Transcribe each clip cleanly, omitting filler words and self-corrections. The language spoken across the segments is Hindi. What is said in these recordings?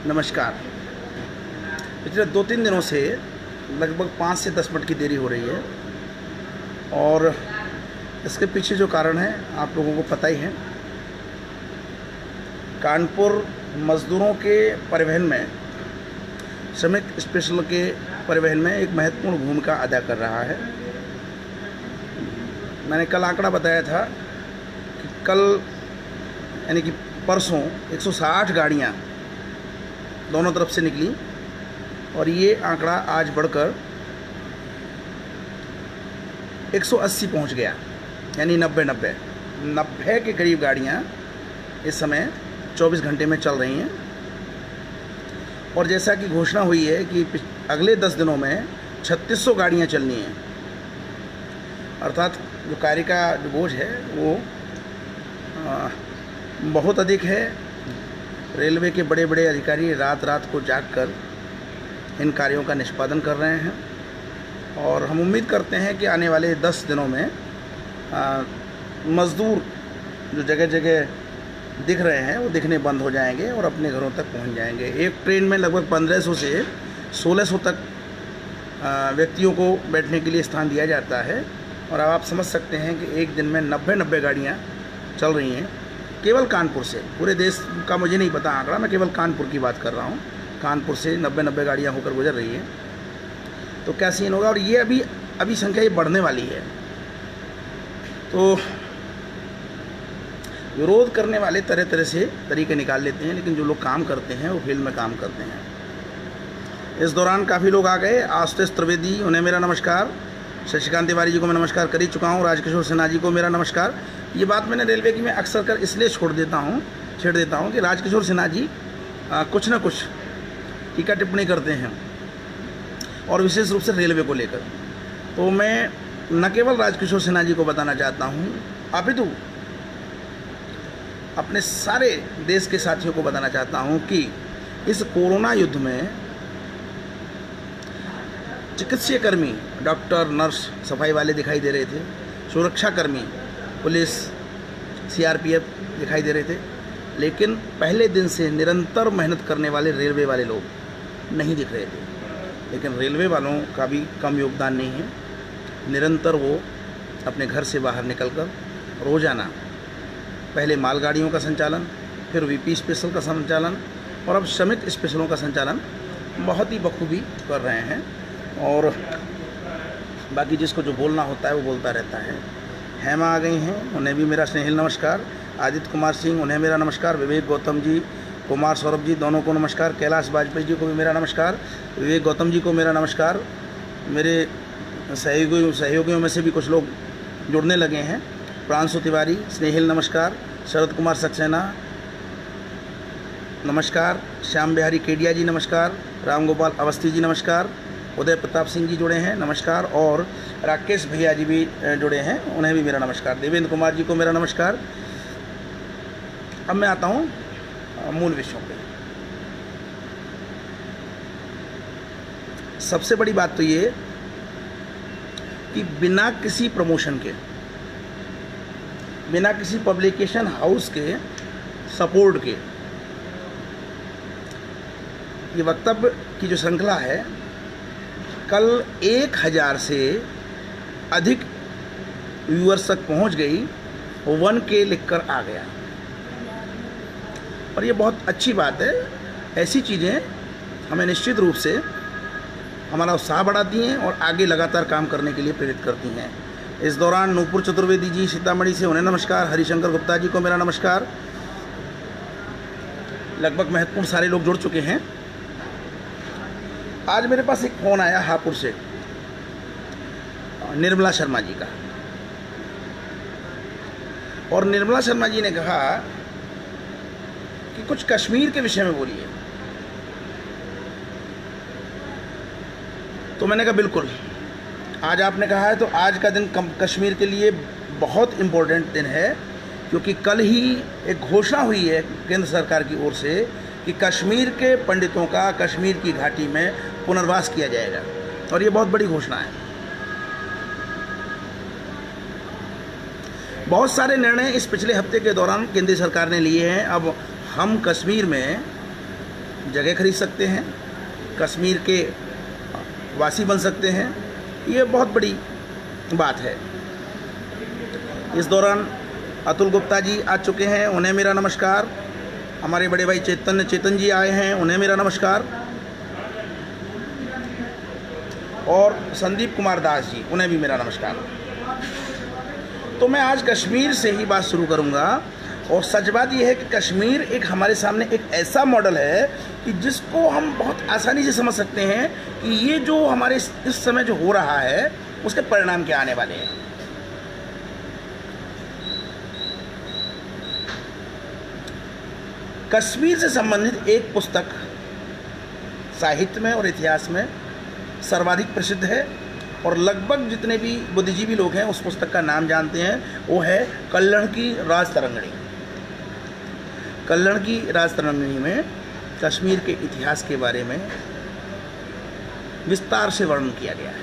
नमस्कार। पिछले 2-3 दिनों से लगभग 5 से 10 मिनट की देरी हो रही है और इसके पीछे जो कारण है आप लोगों को पता ही है। कानपुर मज़दूरों के परिवहन में, श्रमिक स्पेशल के परिवहन में एक महत्वपूर्ण भूमिका अदा कर रहा है। मैंने कल आंकड़ा बताया था कि कल यानी कि परसों 160 गाड़ियाँ दोनों तरफ से निकली और ये आंकड़ा आज बढ़कर 180 पहुंच गया, यानी 90 के करीब गाड़ियां इस समय 24 घंटे में चल रही हैं। और जैसा कि घोषणा हुई है कि अगले 10 दिनों में 3600 गाड़ियां चलनी हैं, अर्थात जो कार्य का जो बोझ है वो बहुत अधिक है। रेलवे के बड़े बड़े अधिकारी रात रात को जागकर इन कार्यों का निष्पादन कर रहे हैं और हम उम्मीद करते हैं कि आने वाले 10 दिनों में मज़दूर जो जगह जगह दिख रहे हैं वो दिखने बंद हो जाएंगे और अपने घरों तक पहुंच जाएंगे। एक ट्रेन में लगभग 1500 से 1600 तक व्यक्तियों को बैठने के लिए स्थान दिया जाता है और अब आप समझ सकते हैं कि एक दिन में 90 गाड़ियाँ चल रही हैं केवल कानपुर से। पूरे देश का मुझे नहीं पता आंकड़ा, मैं केवल कानपुर की बात कर रहा हूँ। कानपुर से 90 गाड़ियाँ होकर गुजर रही हैं, तो क्या सीन होगा। और ये अभी संख्या ये बढ़ने वाली है। तो विरोध करने वाले तरह तरह से तरीके निकाल लेते हैं, लेकिन जो लोग काम करते हैं वो फील्ड में काम करते हैं। इस दौरान काफ़ी लोग आ गए। आशुतोष त्रिवेदी, उन्हें मेरा नमस्कार। शशिकांत तिवारी जी को मैं नमस्कार कर ही चुका हूँ। राजकिशोर सिन्हा जी को मेरा नमस्कार। ये बात मैंने रेलवे की में अक्सर कर इसलिए छेड़ देता हूँ कि राजकिशोर सिन्हा जी कुछ ना कुछ टीका टिप्पणी करते हैं और विशेष रूप से रेलवे को लेकर। तो मैं न केवल राजकिशोर सिन्हा जी को बताना चाहता हूँ, अपितु अपने सारे देश के साथियों को बताना चाहता हूँ कि इस कोरोना युद्ध में चिकित्सीय कर्मी, डॉक्टर, नर्स, सफाई वाले दिखाई दे रहे थे, सुरक्षाकर्मी, पुलिस, सीआरपीएफ दिखाई दे रहे थे, लेकिन पहले दिन से निरंतर मेहनत करने वाले रेलवे वाले लोग नहीं दिख रहे थे। लेकिन रेलवे वालों का भी कम योगदान नहीं है। निरंतर वो अपने घर से बाहर निकलकर रोज़ाना पहले मालगाड़ियों का संचालन, फिर वीपी स्पेशल का संचालन और अब श्रमिक स्पेशलों का संचालन बहुत ही बखूबी कर रहे हैं। और बाकी जिसको जो बोलना होता है वो बोलता रहता है। हेमा आ गई हैं, उन्हें भी मेरा स्नेहिल नमस्कार। आदित्य कुमार सिंह, उन्हें मेरा नमस्कार। विवेक गौतम जी, कुमार सौरभ जी, दोनों को नमस्कार। कैलाश वाजपेयी जी को भी मेरा नमस्कार। विवेक गौतम जी को मेरा नमस्कार। मेरे सहयोगियों में से भी कुछ लोग जुड़ने लगे हैं। प्रांशु तिवारी, स्नेहिल नमस्कार। शरद कुमार सक्सेना नमस्कार। श्याम बिहारी केडिया जी नमस्कार। रामगोपाल अवस्थी जी नमस्कार। उदय प्रताप सिंह जी जुड़े हैं, नमस्कार। और राकेश भैया जी भी जुड़े हैं, उन्हें भी मेरा नमस्कार। देवेंद्र कुमार जी को मेरा नमस्कार। अब मैं आता हूँ मूल विषयों पे। सबसे बड़ी बात तो ये कि बिना किसी प्रमोशन के, बिना किसी पब्लिकेशन हाउस के सपोर्ट के ये वक्तव्य की जो श्रृंखला है, कल 1000 से अधिक व्यूअर्स तक पहुंच गई, 1K लिखकर आ गया और ये बहुत अच्छी बात है। ऐसी चीज़ें हमें निश्चित रूप से हमारा उत्साह बढ़ाती हैं और आगे लगातार काम करने के लिए प्रेरित करती हैं। इस दौरान नूपुर चतुर्वेदी जी सीतामढ़ी से, उन्हें नमस्कार। हरिशंकर गुप्ता जी को मेरा नमस्कार। लगभग महत्वपूर्ण सारे लोग जुड़ चुके हैं। आज मेरे पास एक फ़ोन आया हापुड़ से, निर्मला शर्मा जी का, और निर्मला शर्मा जी ने कहा कि कुछ कश्मीर के विषय में बोलिए। तो मैंने कहा बिल्कुल, आज आपने कहा है तो आज का दिन कश्मीर के लिए बहुत इम्पोर्टेंट दिन है, क्योंकि कल ही एक घोषणा हुई है केंद्र सरकार की ओर से कि कश्मीर के पंडितों का कश्मीर की घाटी में पुनर्वास किया जाएगा और ये बहुत बड़ी घोषणा है। बहुत सारे निर्णय इस पिछले हफ्ते के दौरान केंद्र सरकार ने लिए हैं। अब हम कश्मीर में जगह खरीद सकते हैं, कश्मीर के वासी बन सकते हैं। ये बहुत बड़ी बात है। इस दौरान अतुल गुप्ता जी आ चुके हैं, उन्हें मेरा नमस्कार। हमारे बड़े भाई चेतन जी आए हैं, उन्हें मेरा नमस्कार। और संदीप कुमार दास जी, उन्हें भी मेरा नमस्कार। तो मैं आज कश्मीर से ही बात शुरू करूंगा। और सच बात यह है कि कश्मीर एक हमारे सामने एक ऐसा मॉडल है कि जिसको हम बहुत आसानी से समझ सकते हैं कि ये जो हमारे इस समय जो हो रहा है उसके परिणाम क्या आने वाले हैं। कश्मीर से संबंधित एक पुस्तक साहित्य में और इतिहास में सर्वाधिक प्रसिद्ध है और लगभग जितने भी बुद्धिजीवी लोग हैं उस पुस्तक का नाम जानते हैं। वो है कल्लण की राजतरंगिणी। कल्लण की राजतरंगिणी में कश्मीर के इतिहास के बारे में विस्तार से वर्णन किया गया है।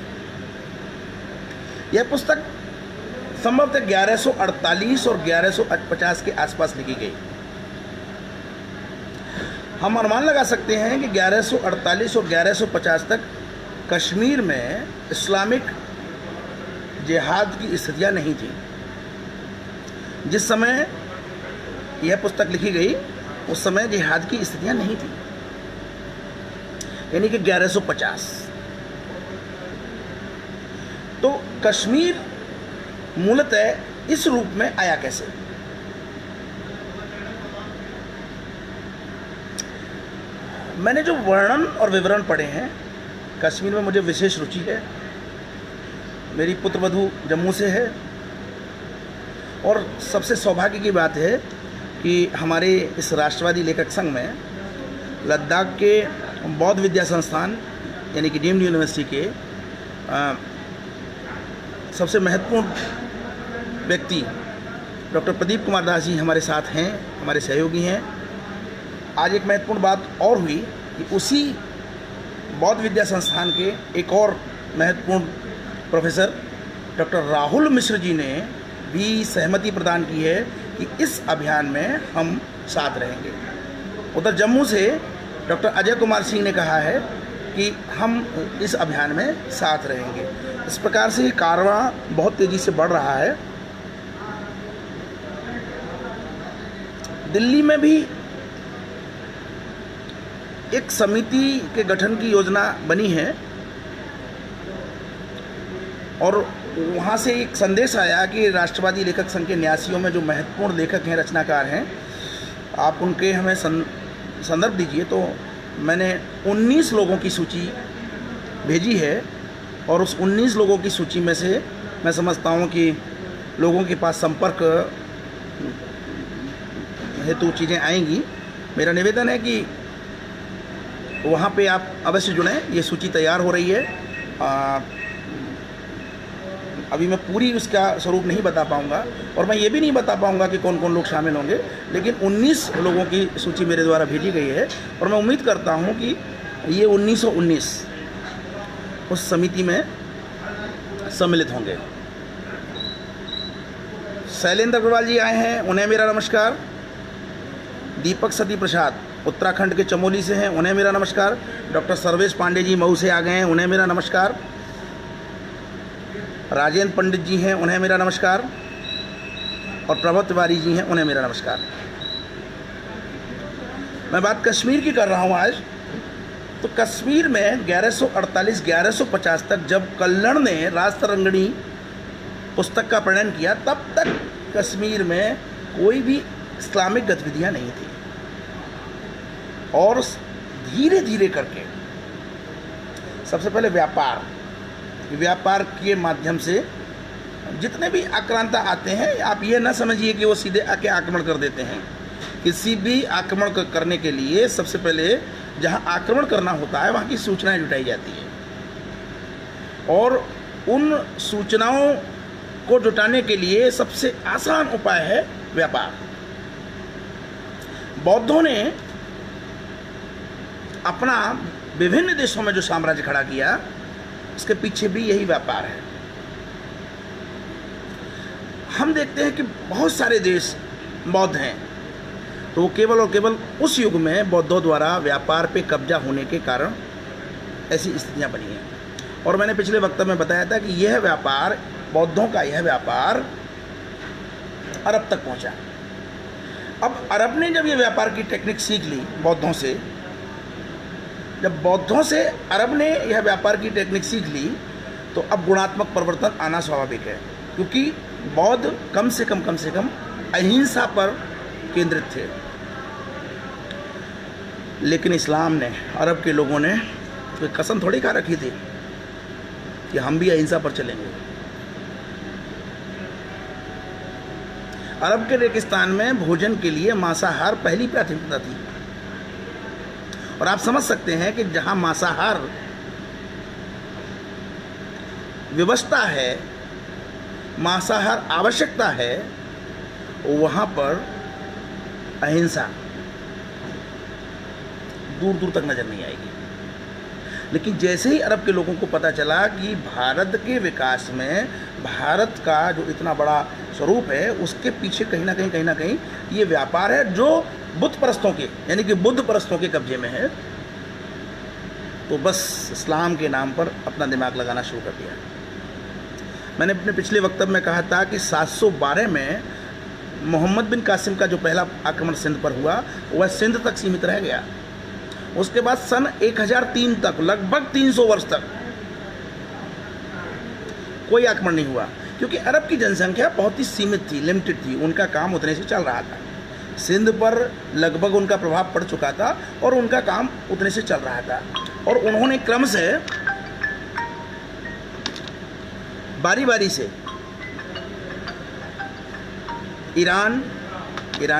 यह पुस्तक संभवतः 1148 और 1150 के आसपास लिखी गई। हम अनुमान लगा सकते हैं कि 1148 और 1150 तक कश्मीर में इस्लामिक जिहाद की स्थितियाँ नहीं थी। जिस समय यह पुस्तक लिखी गई उस समय जिहाद की स्थितियाँ नहीं थी, यानी कि 1150। तो कश्मीर मूलतः इस रूप में आया कैसे? मैंने जो वर्णन और विवरण पढ़े हैं, कश्मीर में मुझे विशेष रुचि है। मेरी पुत्रवधू जम्मू से है और सबसे सौभाग्य की बात है कि हमारे इस राष्ट्रवादी लेखक संघ में लद्दाख के बौद्ध विद्या संस्थान यानी कि डीम्ड यूनिवर्सिटी के सबसे महत्वपूर्ण व्यक्ति डॉक्टर प्रदीप कुमार दास जी हमारे साथ हैं, हमारे सहयोगी हैं। आज एक महत्वपूर्ण बात और हुई कि उसी बौद्ध विद्या संस्थान के एक और महत्वपूर्ण प्रोफेसर डॉक्टर राहुल मिश्र जी ने भी सहमति प्रदान की है कि इस अभियान में हम साथ रहेंगे। उधर जम्मू से डॉक्टर अजय कुमार सिंह ने कहा है कि हम इस अभियान में साथ रहेंगे। इस प्रकार से ये कारवां बहुत तेज़ी से बढ़ रहा है। दिल्ली में भी एक समिति के गठन की योजना बनी है और वहाँ से एक संदेश आया कि राष्ट्रवादी लेखक संघ के न्यासियों में जो महत्वपूर्ण लेखक हैं, रचनाकार हैं, आप उनके हमें संदर्भ दीजिए। तो मैंने 19 लोगों की सूची भेजी है और उस 19 लोगों की सूची में से मैं समझता हूँ कि लोगों के पास संपर्क हेतु चीज़ें आएंगी। मेरा निवेदन है कि वहाँ पे आप अवश्य जुड़ें। ये सूची तैयार हो रही है। अभी मैं पूरी उसका स्वरूप नहीं बता पाऊँगा और मैं ये भी नहीं बता पाऊँगा कि कौन कौन लोग शामिल होंगे, लेकिन 19 लोगों की सूची मेरे द्वारा भेजी गई है और मैं उम्मीद करता हूँ कि ये 1919 उस समिति में सम्मिलित होंगे। शैलेंद्र अग्रवाल जी आए हैं, उन्हें मेरा नमस्कार। दीपक सती प्रसाद उत्तराखंड के चमोली से हैं, उन्हें मेरा नमस्कार। डॉक्टर सर्वेश पांडे जी मऊ से आ गए हैं, उन्हें मेरा नमस्कार। राजेंद्र पंडित जी हैं, उन्हें मेरा नमस्कार। और प्रभत तिवारी जी हैं, उन्हें मेरा नमस्कार। मैं बात कश्मीर की कर रहा हूँ आज। तो कश्मीर में 1148-1150 तक जब कल्लण ने राजतरंगिणी पुस्तक का प्रणयन किया, तब तक कश्मीर में कोई भी इस्लामिक गतिविधियाँ नहीं थी और धीरे धीरे करके सबसे पहले व्यापार के माध्यम से जितने भी आक्रांता आते हैं, आप ये ना समझिए कि वो सीधे आके आक्रमण कर देते हैं। किसी भी आक्रमण करने के लिए सबसे पहले जहां आक्रमण करना होता है वहां की सूचनाएं जुटाई जाती है और उन सूचनाओं को जुटाने के लिए सबसे आसान उपाय है व्यापार। बौद्धों ने अपना विभिन्न देशों में जो साम्राज्य खड़ा किया, इसके पीछे भी यही व्यापार है। हम देखते हैं कि बहुत सारे देश बौद्ध हैं तो वो केवल और केवल उस युग में बौद्धों द्वारा व्यापार पे कब्जा होने के कारण ऐसी स्थितियाँ बनी हैं। और मैंने पिछले वक्तव्य में बताया था कि यह व्यापार, बौद्धों का यह व्यापार अरब तक पहुँचा। अब अरब ने जब ये व्यापार की टेक्निक सीख ली बौद्धों से, जब बौद्धों से अरब ने यह व्यापार की टेक्निक सीख ली, तो अब गुणात्मक परिवर्तन आना स्वाभाविक है, क्योंकि बौद्ध कम से कम अहिंसा पर केंद्रित थे। लेकिन इस्लाम ने, अरब के लोगों ने कोई कसम थोड़ी खा रखी थी कि हम भी अहिंसा पर चलेंगे। अरब के रेगिस्तान में भोजन के लिए मांसाहार पहली प्राथमिकता थी। और आप समझ सकते हैं कि जहां मांसाहार व्यवस्था है, मांसाहार आवश्यकता है, वहां पर अहिंसा दूर दूर तक नजर नहीं आएगी। लेकिन जैसे ही अरब के लोगों को पता चला कि भारत के विकास में भारत का जो इतना बड़ा स्वरूप है, उसके पीछे कहीं ना कहीं ये व्यापार है जो बुद्ध परस्तों के, यानी कि बुद्ध परस्तों के कब्जे में है, तो बस इस्लाम के नाम पर अपना दिमाग लगाना शुरू कर दिया। मैंने अपने पिछले वक्तव्य में कहा था कि 712 में मोहम्मद बिन कासिम का जो पहला आक्रमण सिंध पर हुआ, वह सिंध तक सीमित रह गया। उसके बाद सन 1003 तक, लगभग 300 वर्ष तक कोई आक्रमण नहीं हुआ, क्योंकि अरब की जनसंख्या बहुत ही सीमित थी, लिमिटेड थी, उनका काम उतने से चल रहा था। सिंध पर लगभग उनका प्रभाव पड़ चुका था और उनका काम उतने से चल रहा था। और उन्होंने क्रम से बारी बारी से ईरान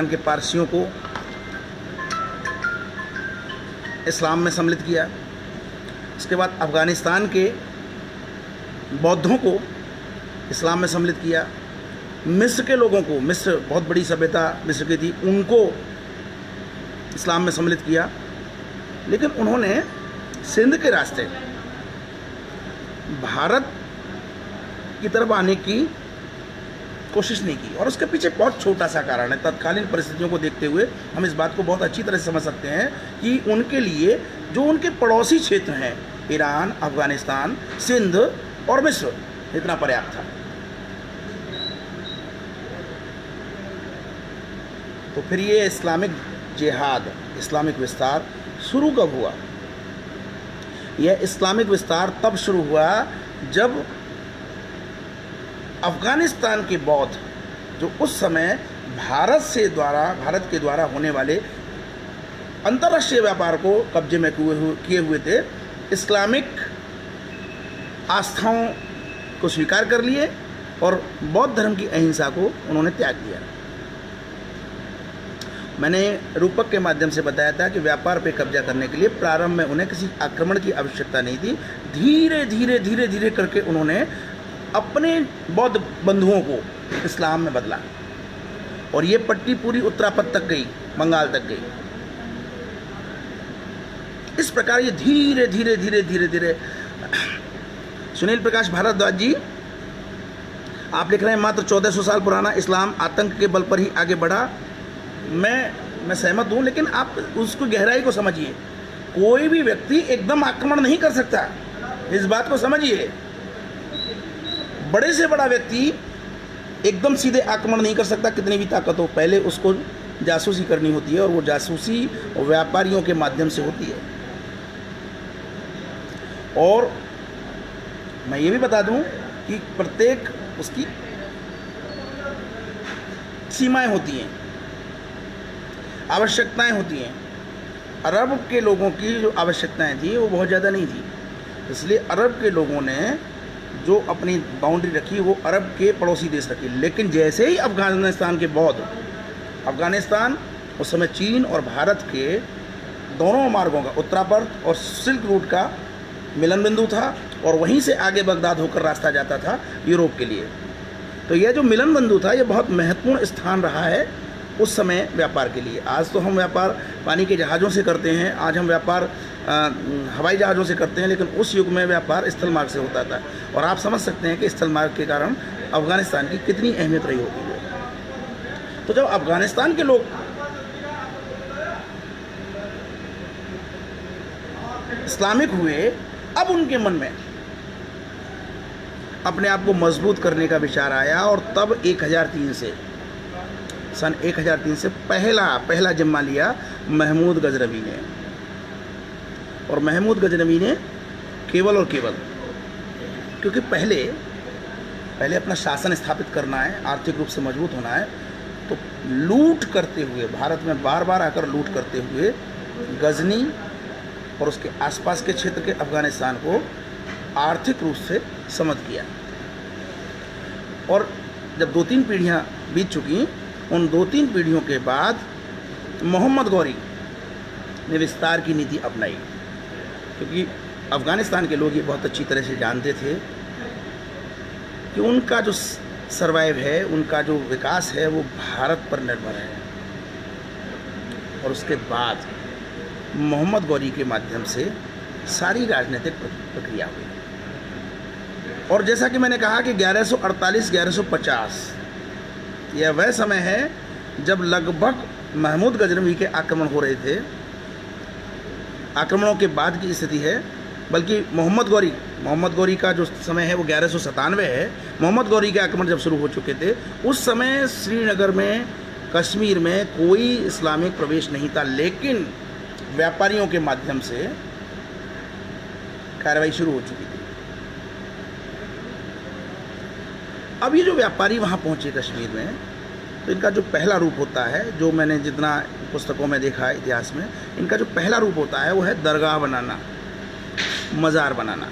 के पारसियों को इस्लाम में सम्मिलित किया। इसके बाद अफ़गानिस्तान के बौद्धों को इस्लाम में सम्मिलित किया। मिस्र के लोगों को, मिस्र बहुत बड़ी सभ्यता मिस्र की थी, उनको इस्लाम में सम्मिलित किया। लेकिन उन्होंने सिंध के रास्ते भारत की तरफ आने की कोशिश नहीं की। और उसके पीछे बहुत छोटा सा कारण है। तत्कालीन परिस्थितियों को देखते हुए हम इस बात को बहुत अच्छी तरह से समझ सकते हैं कि उनके लिए जो उनके पड़ोसी क्षेत्र हैं, ईरान, अफ़गानिस्तान, सिंध और मिस्र, इतना पर्याप्त था। तो फिर ये इस्लामिक जिहाद, इस्लामिक विस्तार शुरू कब हुआ? यह इस्लामिक विस्तार तब शुरू हुआ जब अफ़गानिस्तान के बौद्ध, जो उस समय भारत के द्वारा होने वाले अंतर्राष्ट्रीय व्यापार को कब्जे में किए हुए थे, इस्लामिक आस्थाओं को स्वीकार कर लिए और बौद्ध धर्म की अहिंसा को उन्होंने त्याग दिया। मैंने रूपक के माध्यम से बताया था कि व्यापार पे कब्जा करने के लिए प्रारंभ में उन्हें किसी आक्रमण की आवश्यकता नहीं थी। धीरे धीरे करके उन्होंने अपने बौद्ध बंधुओं को इस्लाम में बदला और ये पट्टी पूरी उत्तरापद तक गई, बंगाल तक गई। इस प्रकार ये धीरे धीरे सुनील प्रकाश भारद्वाज जी, आप लिख रहे हैं मात्र 1400 साल पुराना इस्लाम आतंक के बल पर ही आगे बढ़ा। मैं सहमत हूँ, लेकिन आप उसको गहराई को समझिए। कोई भी व्यक्ति एकदम आक्रमण नहीं कर सकता, इस बात को समझिए। बड़े से बड़ा व्यक्ति एकदम सीधे आक्रमण नहीं कर सकता, कितनी भी ताकत हो। पहले उसको जासूसी करनी होती है और वो जासूसी व्यापारियों के माध्यम से होती है। और मैं ये भी बता दूं कि प्रत्येक उसकी सीमाएं होती हैं, आवश्यकताएं होती हैं। अरब के लोगों की जो आवश्यकताएं थी वो बहुत ज़्यादा नहीं थी, इसलिए अरब के लोगों ने जो अपनी बाउंड्री रखी वो अरब के पड़ोसी देश रखी। लेकिन जैसे ही अफ़गानिस्तान के बौद्ध, अफ़गानिस्तान उस समय चीन और भारत के दोनों मार्गों का, उत्तरापद और सिल्क रूट का मिलन बिंदु था और वहीं से आगे बगदाद होकर रास्ता जाता था यूरोप के लिए। तो यह जो मिलन बिंदु था, यह बहुत महत्वपूर्ण स्थान रहा है उस समय व्यापार के लिए। आज तो हम व्यापार पानी के जहाज़ों से करते हैं, आज हम व्यापार हवाई जहाज़ों से करते हैं, लेकिन उस युग में व्यापार स्थल मार्ग से होता था। और आप समझ सकते हैं कि स्थल मार्ग के कारण अफ़गानिस्तान की कितनी अहमियत रही होगी। तो जब अफ़गानिस्तान के लोग इस्लामिक हुए, अब उनके मन में अपने आप को मजबूत करने का विचार आया और तब 1003 से सन 1003 से पहला जिम्मा लिया महमूद गजनवी ने। और महमूद गजनवी ने केवल और केवल, क्योंकि पहले अपना शासन स्थापित करना है, आर्थिक रूप से मजबूत होना है, तो लूट करते हुए, भारत में बार बार आकर लूट करते हुए गजनी और उसके आसपास के क्षेत्र के अफगानिस्तान को आर्थिक रूप से समृद्ध किया। और जब 2-3 पीढ़ियाँ बीत चुकी, उन 2-3 पीढ़ियों के बाद मोहम्मद गौरी ने विस्तार की नीति अपनाई, क्योंकि अफ़गानिस्तान के लोग ये बहुत अच्छी तरह से जानते थे कि उनका जो सर्वाइव है, उनका जो विकास है, वो भारत पर निर्भर है। और उसके बाद मोहम्मद गौरी के माध्यम से सारी राजनीतिक प्रक्रिया हुई। और जैसा कि मैंने कहा कि 1148-1150 यह वह समय है जब लगभग महमूद गजनवी के आक्रमण हो रहे थे। आक्रमणों के बाद की स्थिति है, बल्कि मोहम्मद गौरी का जो समय है वो 1197 है। मोहम्मद गौरी के आक्रमण जब शुरू हो चुके थे, उस समय श्रीनगर में, कश्मीर में कोई इस्लामिक प्रवेश नहीं था, लेकिन व्यापारियों के माध्यम से कार्रवाई शुरू हो चुकी थी। अब ये जो व्यापारी वहाँ पहुँचे कश्मीर में, तो इनका जो पहला रूप होता है, जो मैंने जितना पुस्तकों में देखा है इतिहास में, इनका जो पहला रूप होता है वो है दरगाह बनाना, मज़ार बनाना।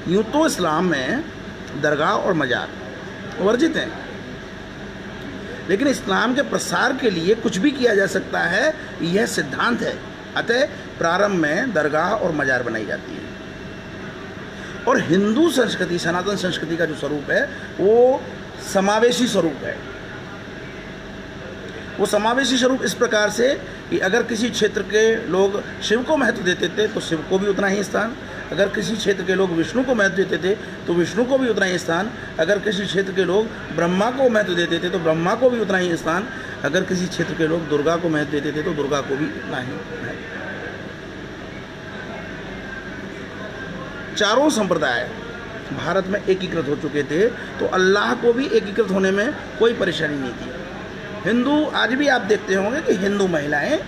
यूँ तो इस्लाम में दरगाह और मज़ार वर्जित हैं, लेकिन इस्लाम के प्रसार के लिए कुछ भी किया जा सकता है, यह सिद्धांत है। अतः प्रारंभ में दरगाह और मज़ार बनाई जाती है। और हिंदू संस्कृति, सनातन संस्कृति का जो स्वरूप है वो समावेशी स्वरूप है। वो समावेशी स्वरूप इस प्रकार से कि अगर किसी क्षेत्र के लोग शिव को महत्व देते थे तो शिव को भी उतना ही स्थान, अगर किसी क्षेत्र के लोग विष्णु को महत्व देते थे तो विष्णु को भी उतना ही स्थान, अगर किसी क्षेत्र के लोग ब्रह्मा को महत्व देते थे तो ब्रह्मा को भी उतना ही स्थान, अगर किसी क्षेत्र के लोग दुर्गा को महत्व देते थे तो दुर्गा को भी उतना ही महत्व। चारों संप्रदाय भारत में एकीकृत हो चुके थे, तो अल्लाह को भी एकीकृत होने में कोई परेशानी नहीं थी। हिंदू आज भी आप देखते होंगे कि हिंदू महिलाएं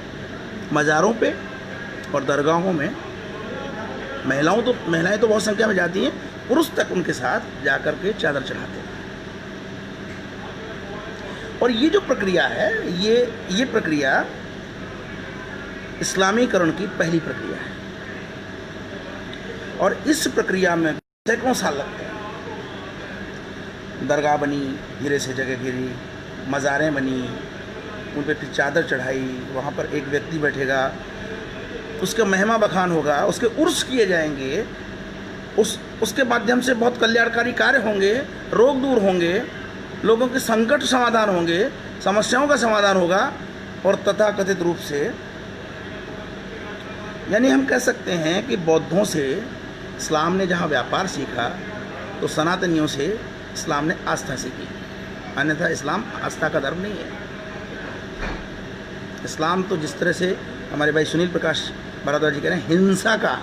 मज़ारों पे और दरगाहों में, महिलाएं तो बहुत संख्या में जाती हैं, पुरुष तक उनके साथ जाकर के चादर चढ़ाते हैं। और ये जो प्रक्रिया है, ये प्रक्रिया इस्लामीकरण की पहली प्रक्रिया है। और इस प्रक्रिया में सैकड़ों साल लगते हैं। दरगाह बनी, धीरे से जगह घिरी, मज़ारें बनी, उन पर चादर चढ़ाई, वहाँ पर एक व्यक्ति बैठेगा, उसका महिमा बखान होगा, उसके उर्स किए जाएंगे, उसके माध्यम से बहुत कल्याणकारी कार्य होंगे, रोग दूर होंगे, लोगों के संकट समाधान होंगे, समस्याओं का समाधान होगा। और तथाकथित रूप से, यानी हम कह सकते हैं कि बौद्धों से इस्लाम ने जहाँ व्यापार सीखा, तो सनातनियों से इस्लाम ने आस्था सीखी। अन्यथा इस्लाम आस्था का धर्म नहीं है। इस्लाम तो जिस तरह से हमारे भाई सुनील प्रकाश भारद्वाज जी कह रहे हैं, हिंसा का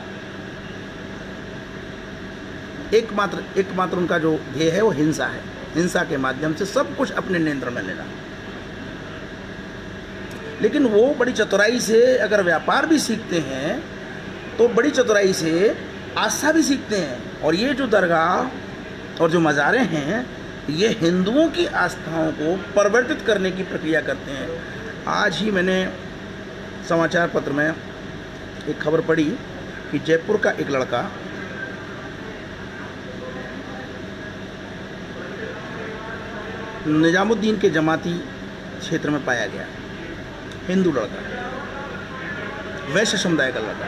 एकमात्र उनका जो ध्येय है वो हिंसा है। हिंसा के माध्यम से सब कुछ अपने नियंत्रण में लेना। लेकिन वो बड़ी चतुराई से अगर व्यापार भी सीखते हैं तो बड़ी चतुराई से आस्था भी सीखते हैं। और ये जो दरगाह और जो मज़ारें हैं, ये हिंदुओं की आस्थाओं को परिवर्तित करने की प्रक्रिया करते हैं। आज ही मैंने समाचार पत्र में एक खबर पढ़ी कि जयपुर का एक लड़का निजामुद्दीन के जमाती क्षेत्र में पाया गया, हिंदू लड़का, वैश्य समुदाय का लड़का।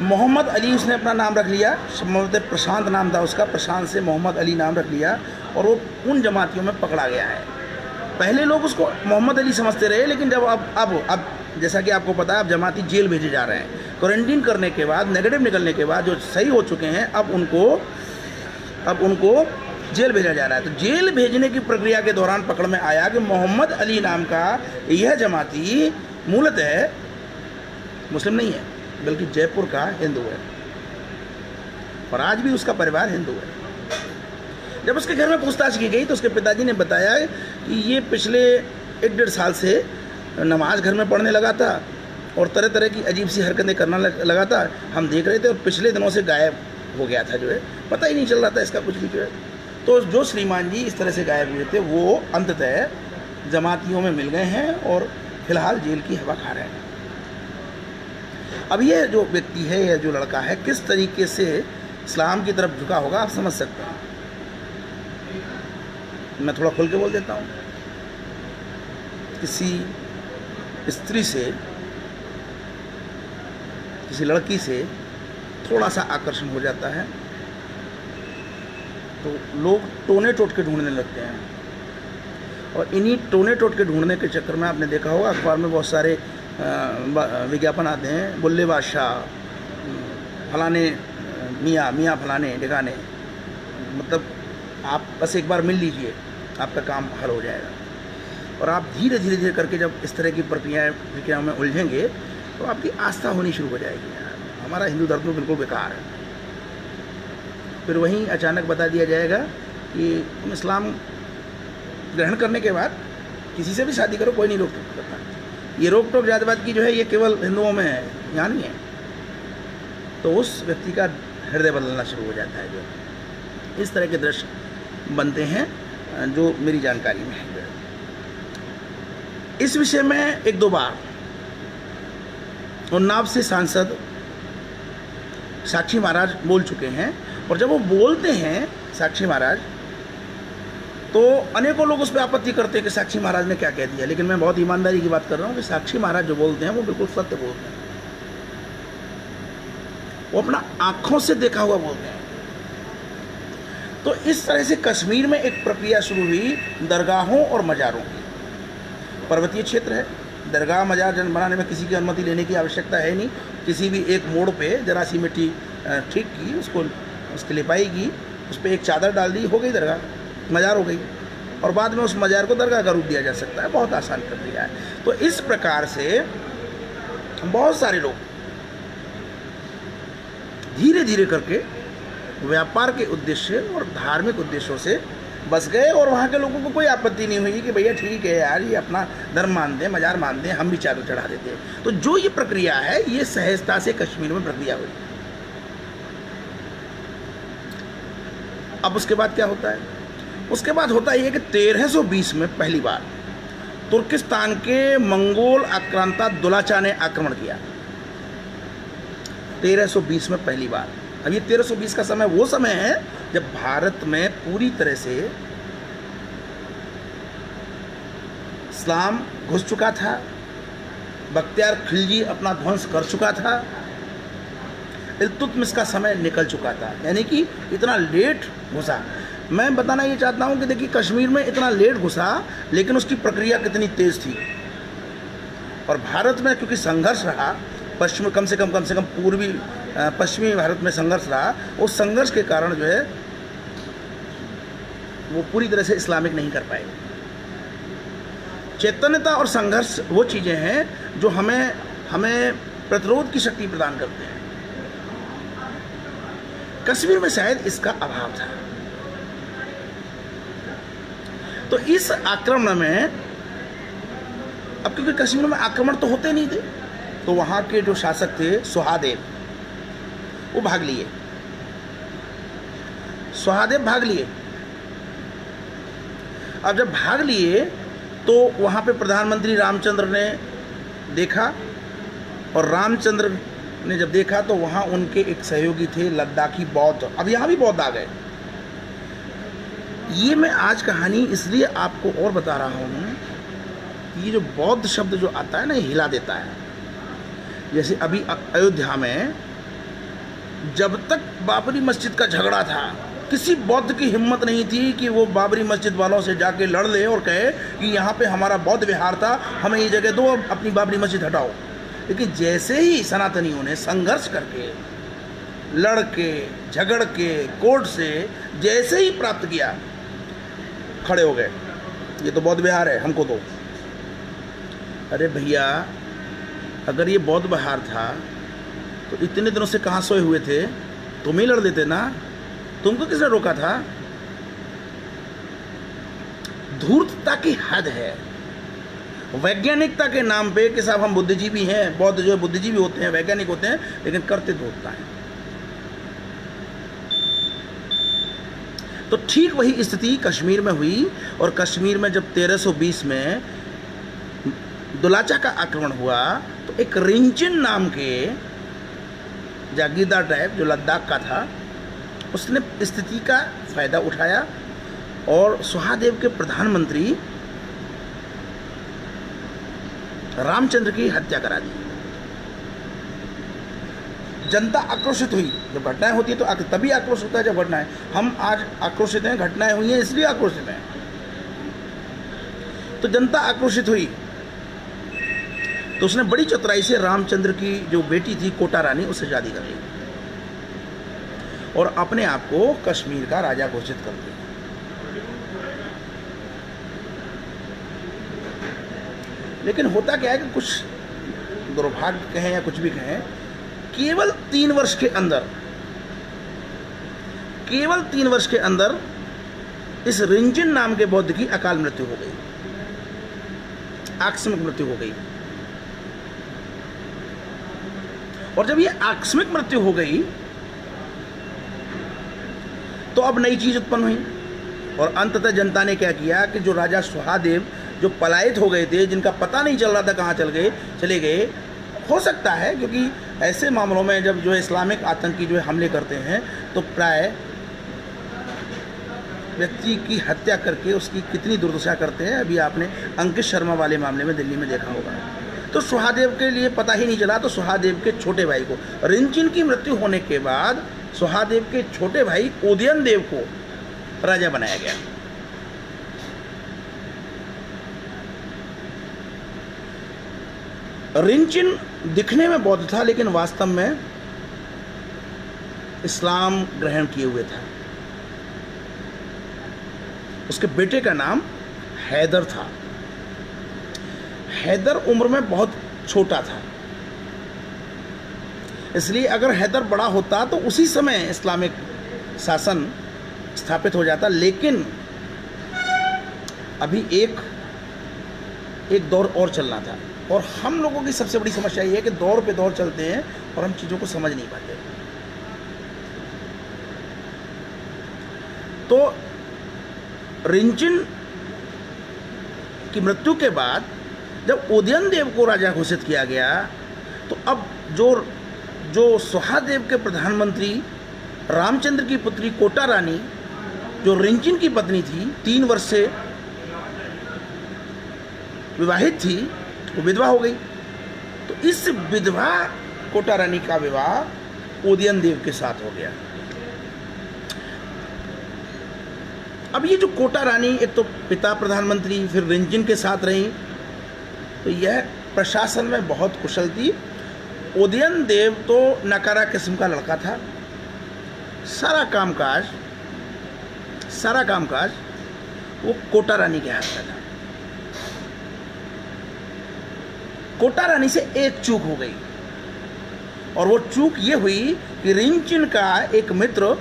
मोहम्मद अली उसने अपना नाम रख लिया, संभवतः प्रशांत नाम था उसका, प्रशांत से मोहम्मद अली नाम रख लिया, और वो उन जमातियों में पकड़ा गया है। पहले लोग उसको मोहम्मद अली समझते रहे, लेकिन जब अब जैसा कि आपको पता है, अब जमाती जेल भेजे जा रहे हैं। क्वारंटीन करने के बाद, नेगेटिव निकलने के बाद जो सही हो चुके हैं, अब उनको जेल भेजा जा रहा है। तो जेल भेजने की प्रक्रिया के दौरान पकड़ में आया कि मोहम्मद अली नाम का यह जमाती मूलतः मुस्लिम नहीं है, बल्कि जयपुर का हिंदू है, और आज भी उसका परिवार हिंदू है। जब उसके घर में पूछताछ की गई तो उसके पिताजी ने बताया कि ये पिछले 1-1.5 साल से नमाज घर में पढ़ने लगा था और तरह तरह की अजीब सी हरकतें करना लगा था, हम देख रहे थे, और पिछले दिनों से गायब हो गया था, जो है पता ही नहीं चल रहा था इसका कुछ भी, जो है। तो जो श्रीमान जी इस तरह से गायब हुए थे वो अंततः जमातियों में मिल गए हैं और फिलहाल जेल की हवा खा रहे हैं। अब ये जो व्यक्ति है या जो लड़का है किस तरीके से इस्लाम की तरफ झुका होगा आप समझ सकते हैं। मैं थोड़ा खुल के बोल देता हूँ। किसी स्त्री से, किसी लड़की से थोड़ा सा आकर्षण हो जाता है तो लोग टोने टोटके ढूंढने लगते हैं, और इन्हीं टोने टोटके ढूंढने के चक्कर में आपने देखा होगा अखबार में बहुत सारे विज्ञापन आते हैं, बुल्ले बादशाह, फलाने मियाँ फलाने ठिकाने, मतलब आप बस एक बार मिल लीजिए आपका काम हल हो जाएगा। और आप धीरे धीरे करके जब इस तरह की प्रक्रियाओं में उलझेंगे तो आपकी आस्था होनी शुरू हो जाएगी, हमारा हिंदू धर्म तो बिल्कुल बेकार है। फिर वहीं अचानक बता दिया जाएगा कि तुम इस्लाम ग्रहण करने के बाद किसी से भी शादी करो, कोई नहीं रोक टोक करता। ये रोक टोक जातिवाद की जो है ये केवल हिंदुओं में है, यहाँ नहीं है। तो उस व्यक्ति का हृदय बदलना शुरू हो जाता है। जो इस तरह के दृश्य बनते हैं जो मेरी जानकारी में है। इस विषय में 1-2 बार उन्नाव से सांसद साक्षी महाराज बोल चुके हैं, और जब वो बोलते हैं साक्षी महाराज तो अनेकों लोग उस पर आपत्ति करते हैं कि साक्षी महाराज ने क्या कह दिया। लेकिन मैं बहुत ईमानदारी की बात कर रहा हूँ कि साक्षी महाराज जो बोलते हैं वो बिल्कुल सत्य बोलते हैं, वो अपना आंखों से देखा हुआ बोलते हैं। तो इस तरह से कश्मीर में एक प्रक्रिया शुरू हुई दरगाहों और मज़ारों की। पर्वतीय क्षेत्र है, दरगाह मज़ार बनाने में किसी की अनुमति लेने की आवश्यकता है नहीं। किसी भी एक मोड़ पे जरा सी मिट्टी ठीक की, उसको उसकी लिपाई की, उस पर एक चादर डाल दी, हो गई दरगाह, मज़ार हो गई, और बाद में उस मज़ार को दरगाह का रूप दिया जा सकता है। बहुत आसान प्रक्रिया है। तो इस प्रकार से बहुत सारे लोग धीरे धीरे करके व्यापार के उद्देश्य और धार्मिक उद्देश्यों से बस गए, और वहाँ के लोगों को कोई आपत्ति नहीं हुई कि भैया ठीक है यार, ये अपना धर्म मान दें, मज़ार मान दें, हम भी चादर चढ़ा देते हैं। तो जो ये प्रक्रिया है ये सहजता से कश्मीर में प्रक्रिया हुई। अब उसके बाद क्या होता है? उसके बाद होता है कि 1320 में पहली बार तुर्किस्तान के मंगोल आक्रांता दुलाचा ने आक्रमण किया। 1320 में पहली बार। अब ये 1320 का समय वो समय है जब भारत में पूरी तरह से इस्लाम घुस चुका था, बख्तियार खिलजी अपना ध्वंस कर चुका था, इल्तुतमिश का समय निकल चुका था। यानी कि इतना लेट घुसा। मैं बताना ये चाहता हूँ कि देखिए कश्मीर में इतना लेट घुसा, लेकिन उसकी प्रक्रिया कितनी तेज़ थी। और भारत में क्योंकि संघर्ष रहा, पश्चिम कम से कम पूर्वी पश्चिमी भारत में संघर्ष रहा, उस संघर्ष के कारण जो है वो पूरी तरह से इस्लामिक नहीं कर पाए। चैतन्यता और संघर्ष वो चीज़ें हैं जो हमें प्रतिरोध की शक्ति प्रदान करते हैं। कश्मीर में शायद इसका अभाव था। तो इस आक्रमण में, अब क्योंकि कश्मीर में आक्रमण तो होते नहीं थे, तो वहाँ के जो शासक थे सुहादेव, वो भाग लिए। सुहादेव भाग लिए। अब जब भाग लिए तो वहाँ पे प्रधानमंत्री रामचंद्र ने देखा, और रामचंद्र ने जब देखा तो वहाँ उनके एक सहयोगी थे लद्दाखी बौद्ध। अब यहाँ भी बौद्ध आ गए। ये मैं आज कहानी इसलिए आपको और बता रहा हूँ कि ये जो बौद्ध शब्द जो आता है ना, ये हिला देता है। जैसे अभी अयोध्या में जब तक बाबरी मस्जिद का झगड़ा था, किसी बौद्ध की हिम्मत नहीं थी कि वो बाबरी मस्जिद वालों से जाके लड़ ले और कहे कि यहाँ पे हमारा बौद्ध विहार था, हमें ये जगह दो, अपनी बाबरी मस्जिद हटाओ। लेकिन जैसे ही सनातनियों ने संघर्ष करके, लड़ के, झगड़ के, कोर्ट से जैसे ही प्राप्त किया, खड़े हो गए, ये तो बौद्ध विहार है, हमको दो। अरे भैया, अगर ये बौद्ध विहार था तो इतने दिनों से कहाँ सोए हुए थे? तुम ही लड़ लेते ना, तुमको किसने रोका था? धूर्तता की हद है। वैज्ञानिकता के नाम पे कि साहब हम बुद्धिजीवी हैं, बौद्ध जो बुद्धिजीवी होते हैं, वैज्ञानिक होते हैं, लेकिन करते धूर्तता है। तो ठीक वही स्थिति कश्मीर में हुई, और कश्मीर में जब 1320 में दुलाचा का आक्रमण हुआ तो एक रिंचिन नाम के जागीरदार टाइप जो लद्दाख का था, उसने स्थिति का फायदा उठाया और सुहादेव के प्रधानमंत्री रामचंद्र की हत्या करा दी। जनता आक्रोशित हुई। जब घटनाएं होती है तो तभी आक्रोश होता है जब घटनाएं, हम आज आक्रोशित हैं, घटनाएं हुई हैं इसलिए आक्रोशित हैं। तो जनता आक्रोशित हुई तो उसने बड़ी चतुराई से रामचंद्र की जो बेटी थी कोटा रानी, उससे शादी कर ली और अपने आप को कश्मीर का राजा घोषित कर दिया। लेकिन होता क्या है कि कुछ दुर्भाग्य कहें या कुछ भी कहें, केवल 3 वर्ष के अंदर इस रिंचिन नाम के बौद्ध की अकाल मृत्यु हो गई, आकस्मिक मृत्यु हो गई। और जब ये आकस्मिक मृत्यु हो गई तो अब नई चीज उत्पन्न हुई, और अंततः जनता ने क्या किया कि जो राजा सुहादेव जो पलायित हो गए थे, जिनका पता नहीं चल रहा था कहाँ चले गए, हो सकता है क्योंकि ऐसे मामलों में जब जो इस्लामिक आतंकी जो हमले करते हैं तो प्राय व्यक्ति की हत्या करके उसकी कितनी दुर्दशा करते हैं। अभी आपने अंकित शर्मा वाले मामले में दिल्ली में देखा होगा। तो सुहादेव के लिए पता ही नहीं चला, तो सुहादेव के छोटे भाई को, रिंचिन की मृत्यु होने के बाद सुहादेव के छोटे भाई उदयन देव को राजा बनाया गया। रिंचिन दिखने में बौद्ध था लेकिन वास्तव में इस्लाम ग्रहण किए हुए था। उसके बेटे का नाम हैदर था। हैदर उम्र में बहुत छोटा था, इसलिए अगर हैदर बड़ा होता तो उसी समय इस्लामिक शासन स्थापित हो जाता। लेकिन अभी एक दौर और चलना था, और हम लोगों की सबसे बड़ी समस्या ये है कि दौर पे दौर चलते हैं और हम चीज़ों को समझ नहीं पाते। तो रिंचिन की मृत्यु के बाद जब उदयन देव को राजा घोषित किया गया तो अब जो सुहादेव के प्रधानमंत्री रामचंद्र की पुत्री कोटा रानी जो रिंचिन की पत्नी थी, 3 वर्ष से विवाहित थी, वो विधवा हो गई। तो इस विधवा कोटा रानी का विवाह उदयन देव के साथ हो गया। अब ये जो कोटा रानी एक तो पिता प्रधानमंत्री फिर रिंचिन के साथ रही, तो यह प्रशासन में बहुत कुशल थी। उदयन देव तो नकारा किस्म का लड़का था। सारा कामकाज वो कोटा रानी के हाथ में था। कोटा रानी से एक चूक हो गई, और वो चूक ये हुई कि रिंचिन का एक मित्र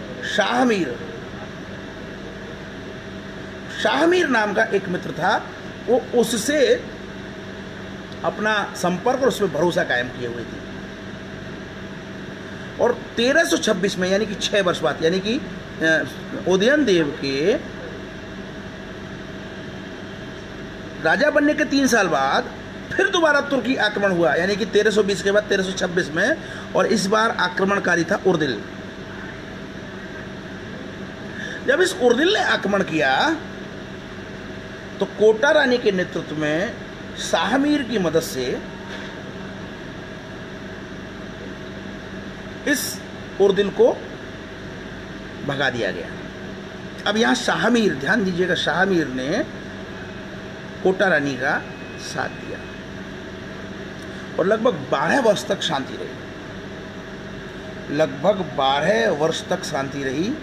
शाहमीर नाम का एक मित्र था, वो उससे अपना संपर्क और उस पर भरोसा कायम किए हुए थे। और 1326 में, यानी कि 6 वर्ष बाद, यानी कि उदयन देव के राजा बनने के 3 साल बाद फिर दोबारा तुर्की आक्रमण हुआ, यानी कि 1320 के बाद 1326 में, और इस बार आक्रमणकारी था उर्दिल। जब इस उर्दिल ने आक्रमण किया तो कोटा रानी के नेतृत्व में शाहमीर की मदद से इस उर्दिल को भगा दिया गया। अब यहाँ शाहमीर, ध्यान दीजिएगा, शाहमीर ने कोटा रानी का साथ दिया और लगभग 12 वर्ष तक शांति रही।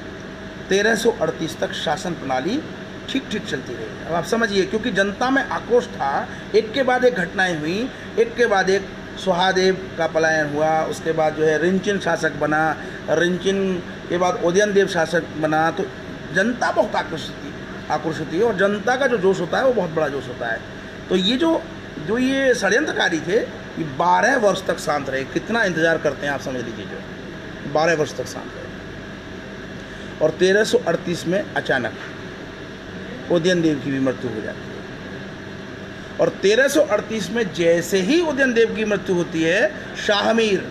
1338 तक शासन प्रणाली ठीक चलती रही। अब आप समझिए, क्योंकि जनता में आक्रोश था, एक के बाद एक घटनाएं हुई, एक के बाद एक सुहादेव का पलायन हुआ, उसके बाद जो है रिंचिन शासक बना, रिंचिन के बाद उदयनदेव शासक बना, तो जनता बहुत आक्रोशित थी और जनता का जो जोश होता है वो बहुत बड़ा जोश होता है। तो ये जो ये षड्यंत्रकारी थे, ये 12 वर्ष तक शांत रहे। कितना इंतज़ार करते हैं आप समझ लीजिए, जो 12 वर्ष तक शांत रहे। और 1338 में अचानक उदयनदेव की भी मृत्यु हो जाती है। और 1338 में जैसे ही उदयनदेव की मृत्यु होती है, शाहमीर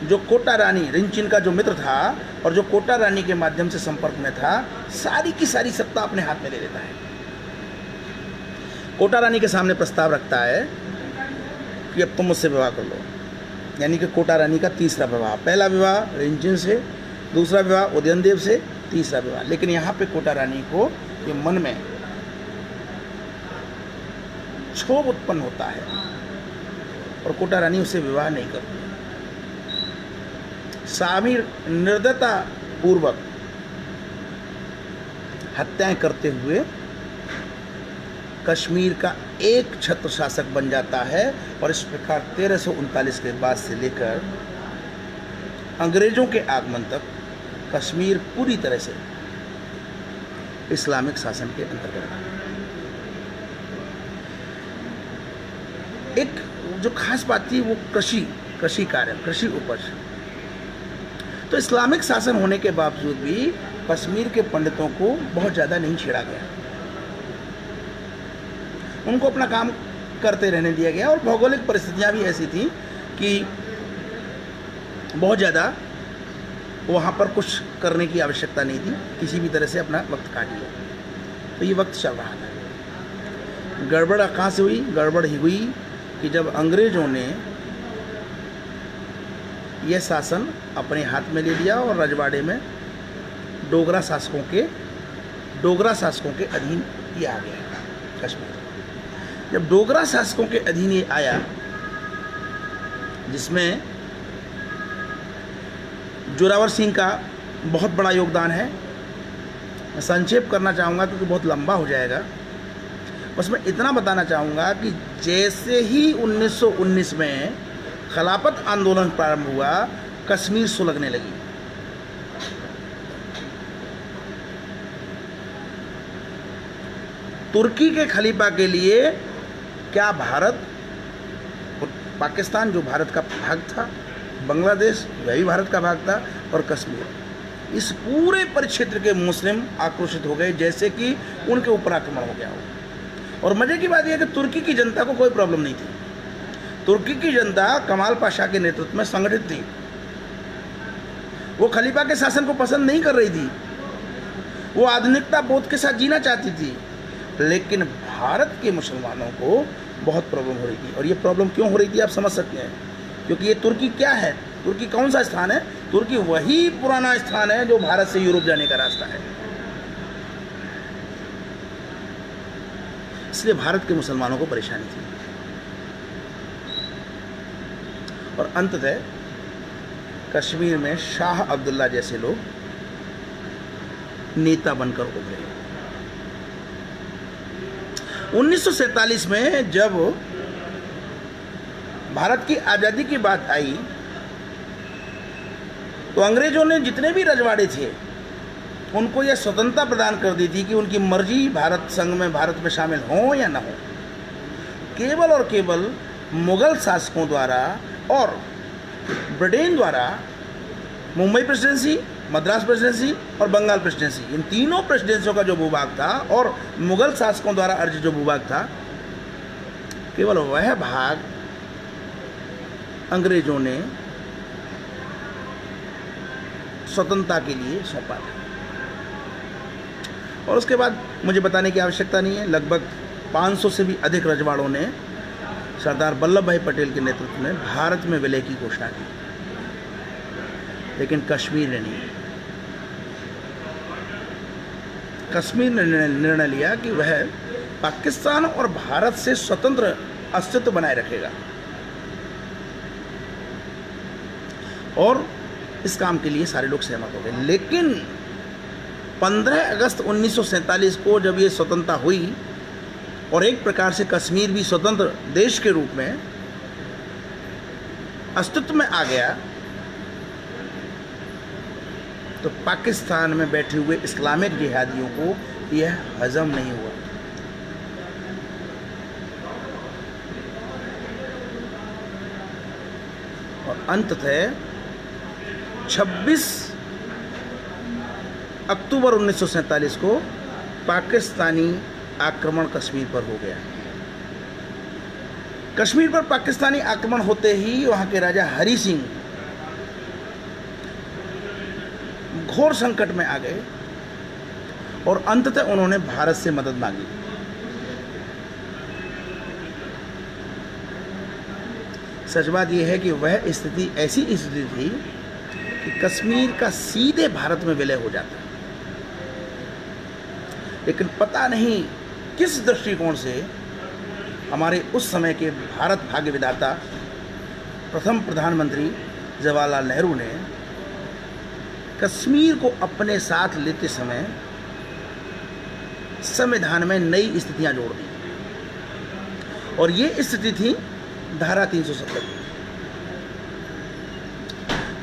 जो कोटा रानी रिंचिन का जो मित्र था और जो कोटा रानी के माध्यम से संपर्क में था, सारी की सारी सत्ता अपने हाथ में ले लेता है। कोटा रानी के सामने प्रस्ताव रखता है कि अब तुम मुझसे विवाह कर लो, यानी कि कोटा रानी का तीसरा विवाह। पहला विवाह रिंचिन से, दूसरा विवाह उदयनदेव से, तीसरा विवाह। लेकिन यहाँ पे कोटा रानी को ये मन में क्षोभ उत्पन्न होता है और कोटा रानी उससे विवाह नहीं करती। शाहमीर निर्दयता पूर्वक हत्याएं करते हुए कश्मीर का एक छत्र शासक बन जाता है। और इस प्रकार 1339 के बाद से लेकर अंग्रेजों के आगमन तक कश्मीर पूरी तरह से इस्लामिक शासन के अंतर्गत है। एक जो खास बात थी वो कृषि कार्य, कृषि उपज। तो इस्लामिक शासन होने के बावजूद भी कश्मीर के पंडितों को बहुत ज़्यादा नहीं छेड़ा गया, उनको अपना काम करते रहने दिया गया। और भौगोलिक परिस्थितियां भी ऐसी थी कि बहुत ज़्यादा वहाँ पर कुछ करने की आवश्यकता नहीं थी, किसी भी तरह से अपना वक्त काट लिया। तो ये वक्त चल रहा था। गड़बड़ कहाँ से हुई? गड़बड़ ही हुई कि जब अंग्रेज़ों ने यह शासन अपने हाथ में ले लिया और रजवाड़े में डोगरा शासकों के अधीन ये आ गया कश्मीर। जब डोगरा शासकों के अधीन ये आया, जिसमें जोरावर सिंह का बहुत बड़ा योगदान है, मैं संक्षेप करना चाहूँगा क्योंकि बहुत लंबा हो जाएगा। बस मैं इतना बताना चाहूँगा कि जैसे ही 1919 में खिलाफत आंदोलन प्रारंभ हुआ, कश्मीर सुलगने लगी। तुर्की के खलीफा के लिए क्या भारत, पाकिस्तान जो भारत का भाग था, बांग्लादेश वह भी भारत का भाग था, और कश्मीर, इस पूरे परिक्षेत्र के मुस्लिम आक्रोशित हो गए जैसे कि उनके ऊपर आक्रमण हो गया हो। और मजे की बात यह है कि तुर्की की जनता को कोई प्रॉब्लम नहीं थी। तुर्की की जनता कमाल पाशा के नेतृत्व में संगठित थी। वो खलीफा के शासन को पसंद नहीं कर रही थी, वो आधुनिकता बोध के साथ जीना चाहती थी। लेकिन भारत के मुसलमानों को बहुत प्रॉब्लम हो रही थी। और ये प्रॉब्लम क्यों हो रही थी आप समझ सकते हैं, क्योंकि ये तुर्की क्या है? तुर्की कौन सा स्थान है? तुर्की वही पुराना स्थान है जो भारत से यूरोप जाने का रास्ता है। इसलिए भारत के मुसलमानों को परेशानी थी। और अंततः कश्मीर में शाह अब्दुल्ला जैसे लोग नेता बनकर उभरे। 1947 में जब भारत की आज़ादी की बात आई, तो अंग्रेजों ने जितने भी रजवाड़े थे उनको यह स्वतंत्रता प्रदान कर दी थी कि उनकी मर्जी भारत संघ में, भारत में शामिल हों या ना हो। केवल और केवल मुगल शासकों द्वारा और ब्रिटेन द्वारा मुंबई प्रेसिडेंसी, मद्रास प्रेसिडेंसी और बंगाल प्रेसिडेंसी, इन तीनों प्रेसिडेंसियों का जो भूभाग था और मुगल शासकों द्वारा अर्जित जो भूभाग था, केवल वह भाग अंग्रेजों ने स्वतंत्रता के लिए सौंपा था। और उसके बाद मुझे बताने की आवश्यकता नहीं है, लगभग 500 से भी अधिक रजवाड़ों ने सरदार वल्लभ भाई पटेल के नेतृत्व में भारत में विलय की घोषणा की, लेकिन कश्मीर ने नहीं। कश्मीर ने निर्णय लिया कि वह पाकिस्तान और भारत से स्वतंत्र अस्तित्व बनाए रखेगा। और इस काम के लिए सारे लोग सहमत हो गए। लेकिन 15 अगस्त 1947 को जब ये स्वतंत्रता हुई और एक प्रकार से कश्मीर भी स्वतंत्र देश के रूप में अस्तित्व में आ गया तो पाकिस्तान में बैठे हुए इस्लामिक जिहादियों को यह हजम नहीं हुआ। और अंततः 26 अक्टूबर 1947 को पाकिस्तानी आक्रमण कश्मीर पर हो गया। कश्मीर पर पाकिस्तानी आक्रमण होते ही वहां के राजा हरि सिंह घोर संकट में आ गए और अंततः उन्होंने भारत से मदद मांगी। सच बात यह है कि वह स्थिति ऐसी स्थिति थी कि कश्मीर का सीधे भारत में विलय हो जाता, लेकिन पता नहीं किस दृष्टिकोण से हमारे उस समय के भारत भाग्य विधाता प्रथम प्रधानमंत्री जवाहरलाल नेहरू ने कश्मीर को अपने साथ लेते समय संविधान में नई स्थितियां जोड़ दी। और ये स्थिति थी धारा 370।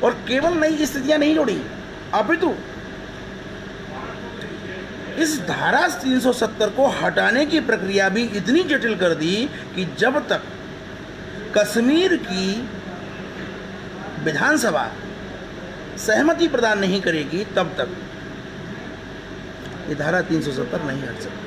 और केवल नई स्थितियां नहीं जोड़ी, अपितु इस धारा 370 को हटाने की प्रक्रिया भी इतनी जटिल कर दी कि जब तक कश्मीर की विधानसभा सहमति प्रदान नहीं करेगी तब तक ये धारा 370 नहीं हट सकती।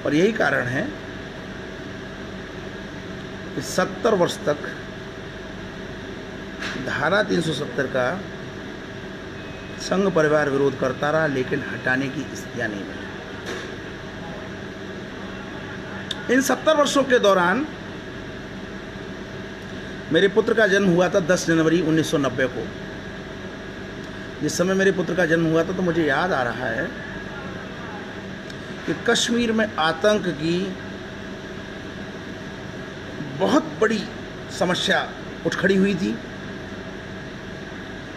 और यही कारण है कि 70 वर्ष तक धारा 370 का संघ परिवार विरोध करता रहा, लेकिन हटाने की स्थितियां नहीं बनी। इन 70 वर्षों के दौरान मेरे पुत्र का जन्म हुआ था 10 जनवरी 1990 को। जिस समय मेरे पुत्र का जन्म हुआ था तो मुझे याद आ रहा है कि कश्मीर में आतंक की बहुत बड़ी समस्या उठ खड़ी हुई थी।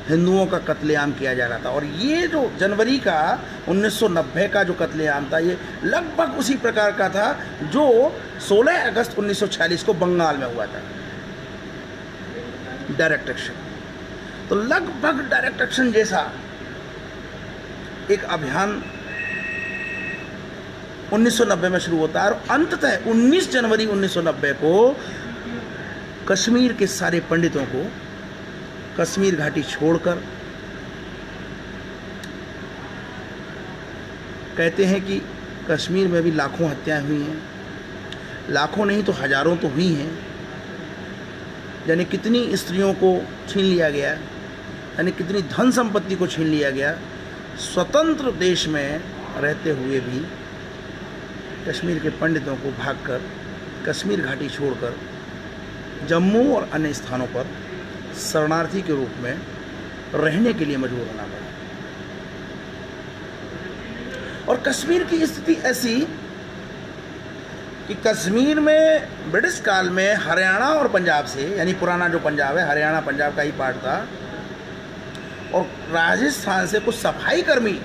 हिंदुओं का कत्लेआम किया जा रहा था। और ये जो जनवरी का 1990 का जो कत्लेआम था, ये लगभग उसी प्रकार का था जो 16 अगस्त 1946 को बंगाल में हुआ था, डायरेक्ट एक्शन। तो लगभग डायरेक्ट एक्शन जैसा एक अभियान 1990 में शुरू होता है और अंततः 19 जनवरी 1990 को कश्मीर के सारे पंडितों को कश्मीर घाटी छोड़कर, कहते हैं कि कश्मीर में भी लाखों हत्याएं हुई हैं, लाखों नहीं तो हजारों तो हुई हैं। यानी कितनी स्त्रियों को छीन लिया गया, यानी कितनी धन संपत्ति को छीन लिया गया। स्वतंत्र देश में रहते हुए भी कश्मीर के पंडितों को भागकर कश्मीर घाटी छोड़कर जम्मू और अन्य स्थानों पर शरणार्थी के रूप में रहने के लिए मजबूर होना पड़ा। और कश्मीर की स्थिति ऐसी कि कश्मीर में ब्रिटिश काल में हरियाणा और पंजाब से, यानी पुराना जो पंजाब है, हरियाणा पंजाब का ही पार्ट था, और राजस्थान से कुछ सफाई कर्मी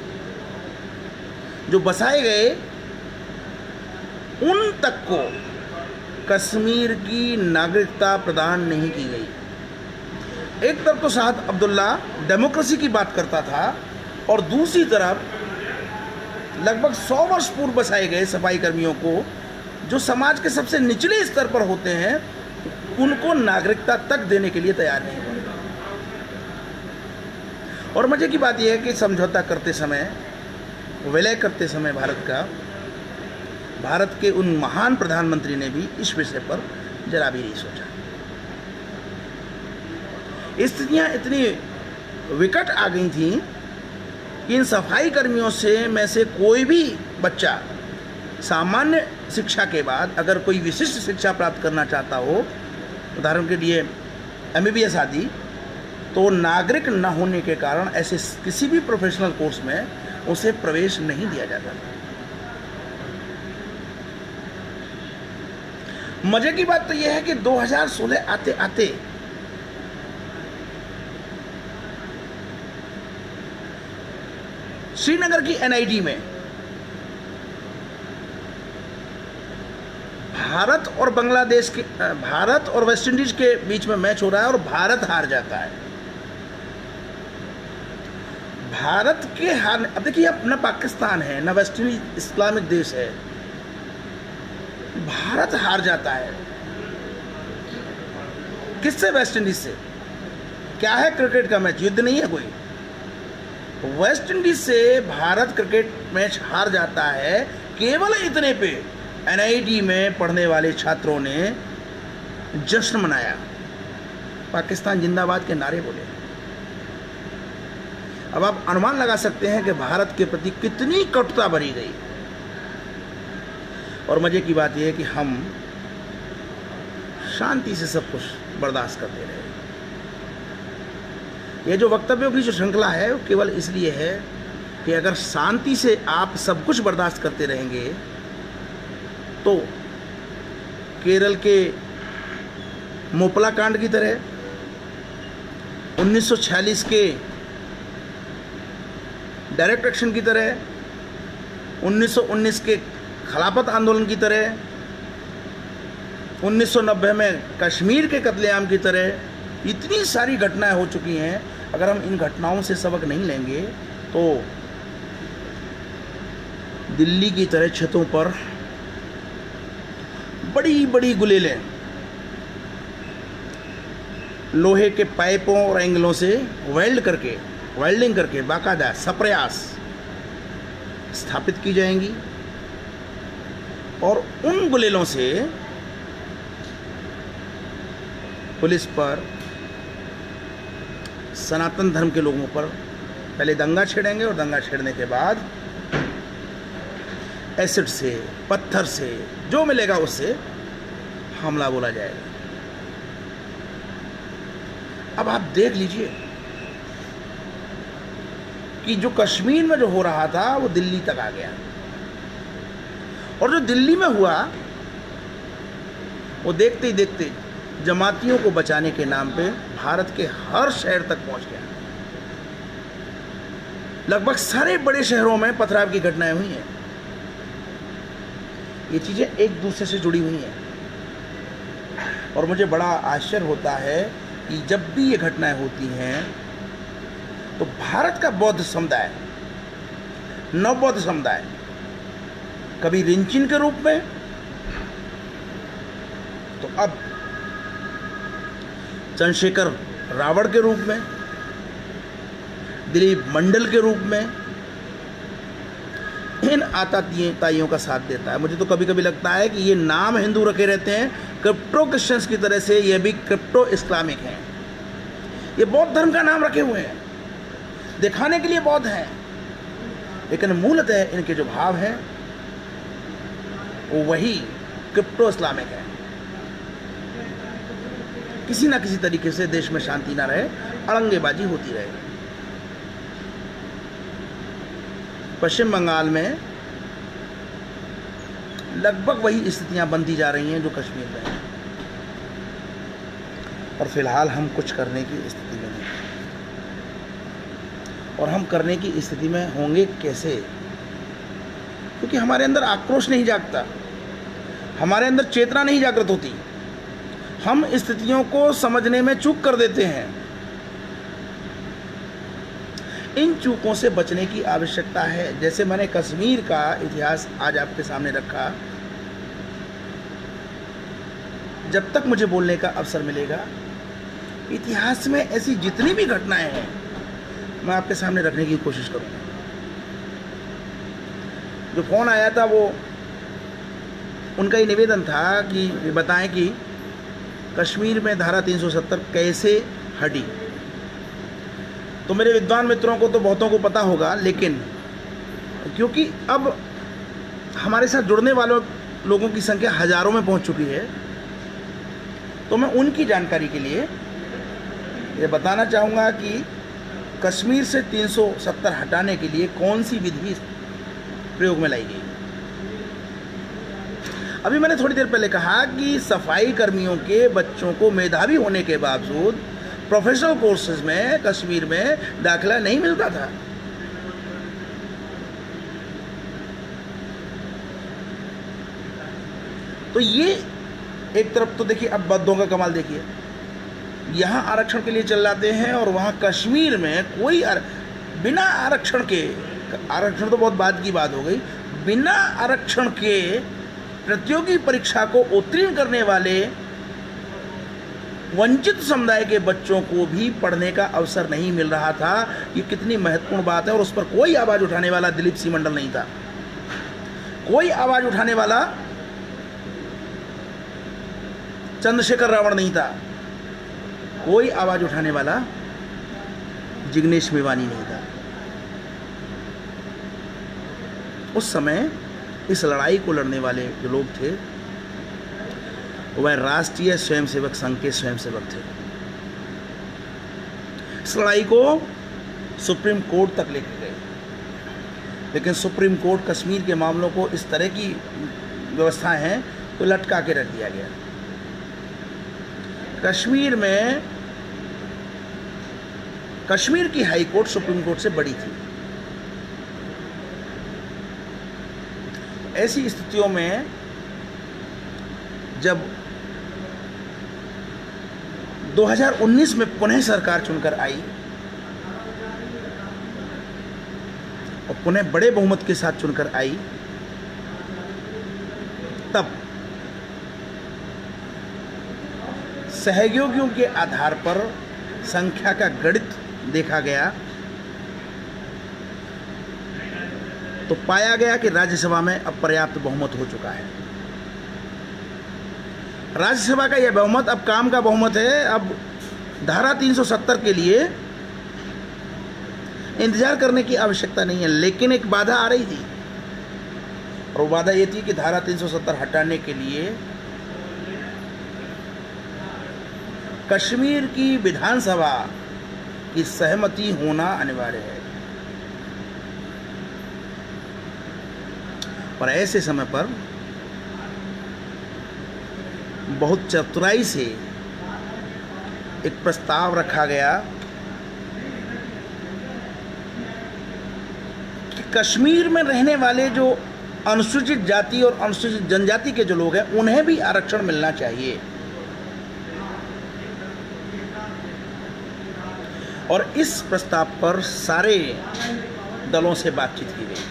जो बसाए गए, उन तक को कश्मीर की नागरिकता प्रदान नहीं की गई। एक तरफ तो साद अब्दुल्ला डेमोक्रेसी की बात करता था और दूसरी तरफ लगभग 100 वर्ष पूर्व बसाए गए सफाई कर्मियों को, जो समाज के सबसे निचले स्तर पर होते हैं, उनको नागरिकता तक देने के लिए तैयार नहीं हुए। और मजे की बात यह है कि समझौता करते समय, विलय करते समय भारत के उन महान प्रधानमंत्री ने भी इस विषय पर जरा भी नहीं सोचा। स्थितियां इतनी विकट आ गई थी कि इन सफाई कर्मियों में से कोई भी बच्चा सामान्य शिक्षा के बाद अगर कोई विशिष्ट शिक्षा प्राप्त करना चाहता हो, उदाहरण के लिए MBBS आदि, तो नागरिक न होने के कारण ऐसे किसी भी प्रोफेशनल कोर्स में उसे प्रवेश नहीं दिया जाता। मजे की बात तो यह है कि 2016 आते आते श्रीनगर की NIT में भारत और बांग्लादेश के भारत और वेस्ट इंडीज के बीच में मैच हो रहा है और भारत हार जाता है। भारत के हार, अब देखिए, अपना पाकिस्तान है ना, वेस्ट इंडीज इस्लामिक देश है, भारत हार जाता है किससे? वेस्ट इंडीज से। क्या है क्रिकेट का मैच, युद्ध नहीं है कोई। वेस्ट इंडीज से भारत क्रिकेट मैच हार जाता है, केवल इतने पे एनआईटी में पढ़ने वाले छात्रों ने जश्न मनाया, पाकिस्तान जिंदाबाद के नारे बोले। अब आप अनुमान लगा सकते हैं कि भारत के प्रति कितनी कटुता भरी गई। और मजे की बात यह है कि हम शांति से सब कुछ बर्दाश्त करते रहे। ये जो वक्तव्यों की जो श्रृंखला है वो केवल इसलिए है कि अगर शांति से आप सब कुछ बर्दाश्त करते रहेंगे तो केरल के मोपला कांड की तरह, 1946 के डायरेक्ट एक्शन की तरह, 1919 के खिलाफत आंदोलन की तरह, 1990 में कश्मीर के कत्लेआम की तरह इतनी सारी घटनाएं हो चुकी हैं। अगर हम इन घटनाओं से सबक नहीं लेंगे तो दिल्ली की तरह छतों पर बड़ी बड़ी गुलेलें लोहे के पाइपों और एंगलों से वेल्डिंग करके बाकायदा सप्रयास स्थापित की जाएंगी और उन गुलेलों से पुलिस पर, सनातन धर्म के लोगों पर पहले दंगा छेड़ेंगे और दंगा छेड़ने के बाद एसिड से, पत्थर से, जो मिलेगा उससे हमला बोला जाएगा। अब आप देख लीजिए कि जो कश्मीर में जो हो रहा था वो दिल्ली तक आ गया, और जो दिल्ली में हुआ वो देखते ही देखते जमातियों को बचाने के नाम पे भारत के हर शहर तक पहुंच गया। लगभग सारे बड़े शहरों में पथराव की घटनाएं हुई हैं। ये चीजें एक दूसरे से जुड़ी हुई हैं और मुझे बड़ा आश्चर्य होता है कि जब भी ये घटनाएं होती हैं तो भारत का बौद्ध समुदाय, नवबौद्ध समुदाय, कभी रिंचिन के रूप में, तो अब चंद्रशेखर रावण के रूप में, दिलीप मंडल के रूप में इन आतताइयों का साथ देता है। मुझे तो कभी कभी लगता है कि ये नाम हिंदू रखे रहते हैं, क्रिप्टो क्रिश्चियंस की तरह से ये भी क्रिप्टो इस्लामिक हैं। ये बौद्ध धर्म का नाम रखे हुए हैं, दिखाने के लिए बौद्ध हैं, लेकिन मूलतः इनके जो भाव हैं वो वही क्रिप्टो इस्लामिक है। किसी ना किसी तरीके से देश में शांति ना रहे, अड़ंगेबाजी होती रहे। पश्चिम बंगाल में लगभग वही स्थितियां बनती जा रही हैं जो कश्मीर में है, और फिलहाल हम कुछ करने की स्थिति में नहीं, और हम करने की स्थिति में होंगे कैसे? क्योंकि हमारे अंदर आक्रोश नहीं जागता, हमारे अंदर चेतना नहीं जागृत होती, हम स्थितियों को समझने में चूक कर देते हैं। इन चूकों से बचने की आवश्यकता है। जैसे मैंने कश्मीर का इतिहास आज आपके सामने रखा, जब तक मुझे बोलने का अवसर मिलेगा, इतिहास में ऐसी जितनी भी घटनाएं हैं मैं आपके सामने रखने की कोशिश करूंगा। जो फोन आया था वो उनका ही निवेदन था कि बताएं कि कश्मीर में धारा 370 कैसे हटी। तो मेरे विद्वान मित्रों को तो बहुतों को पता होगा, लेकिन क्योंकि अब हमारे साथ जुड़ने वालों लोगों की संख्या हजारों में पहुंच चुकी है, तो मैं उनकी जानकारी के लिए ये बताना चाहूँगा कि कश्मीर से 370 हटाने के लिए कौन सी विधि प्रयोग में लाई गई। अभी मैंने थोड़ी देर पहले कहा कि सफाई कर्मियों के बच्चों को मेधावी होने के बावजूद प्रोफेशनल कोर्सेज में कश्मीर में दाखिला नहीं मिलता था। तो ये एक तरफ तो देखिए, अब बद्दों का कमाल देखिए, यहाँ आरक्षण के लिए चल जाते हैं और वहाँ कश्मीर में कोई बिना आरक्षण के, आरक्षण तो बहुत बाद की बात हो गई, बिना आरक्षण के प्रतियोगी परीक्षा को उत्तीर्ण करने वाले वंचित समुदाय के बच्चों को भी पढ़ने का अवसर नहीं मिल रहा था। ये कितनी महत्वपूर्ण बात है। और उस पर कोई आवाज़ उठाने वाला दिलीप सिंह मंडल नहीं था, कोई आवाज़ उठाने वाला चंद्रशेखर रावण नहीं था, कोई आवाज़ उठाने वाला जिग्नेश मेवानी नहीं था। उस समय इस लड़ाई को लड़ने वाले जो लोग थे वह राष्ट्रीय स्वयंसेवक संघ के स्वयंसेवक थे। इस लड़ाई को सुप्रीम कोर्ट तक लेके गए, लेकिन सुप्रीम कोर्ट कश्मीर के मामलों को इस तरह की व्यवस्था है तो लटका के रख दिया गया। कश्मीर की हाई कोर्ट सुप्रीम कोर्ट से बड़ी थी। ऐसी स्थितियों में जब 2019 में पुनः सरकार चुनकर आई और पुनः बड़े बहुमत के साथ चुनकर आई, तब सहयोगियों के आधार पर संख्या का गणित देखा गया तो पाया गया कि राज्यसभा में अब पर्याप्त बहुमत हो चुका है। राज्यसभा का यह बहुमत अब काम का बहुमत है। अब धारा 370 के लिए इंतजार करने की आवश्यकता नहीं है। लेकिन एक बाधा आ रही थी और वो बाधा ये थी कि धारा 370 हटाने के लिए कश्मीर की विधानसभा की सहमति होना अनिवार्य है। और ऐसे समय पर बहुत चतुराई से एक प्रस्ताव रखा गया कि कश्मीर में रहने वाले जो अनुसूचित जाति और अनुसूचित जनजाति के जो लोग हैं उन्हें भी आरक्षण मिलना चाहिए। और इस प्रस्ताव पर सारे दलों से बातचीत की गई,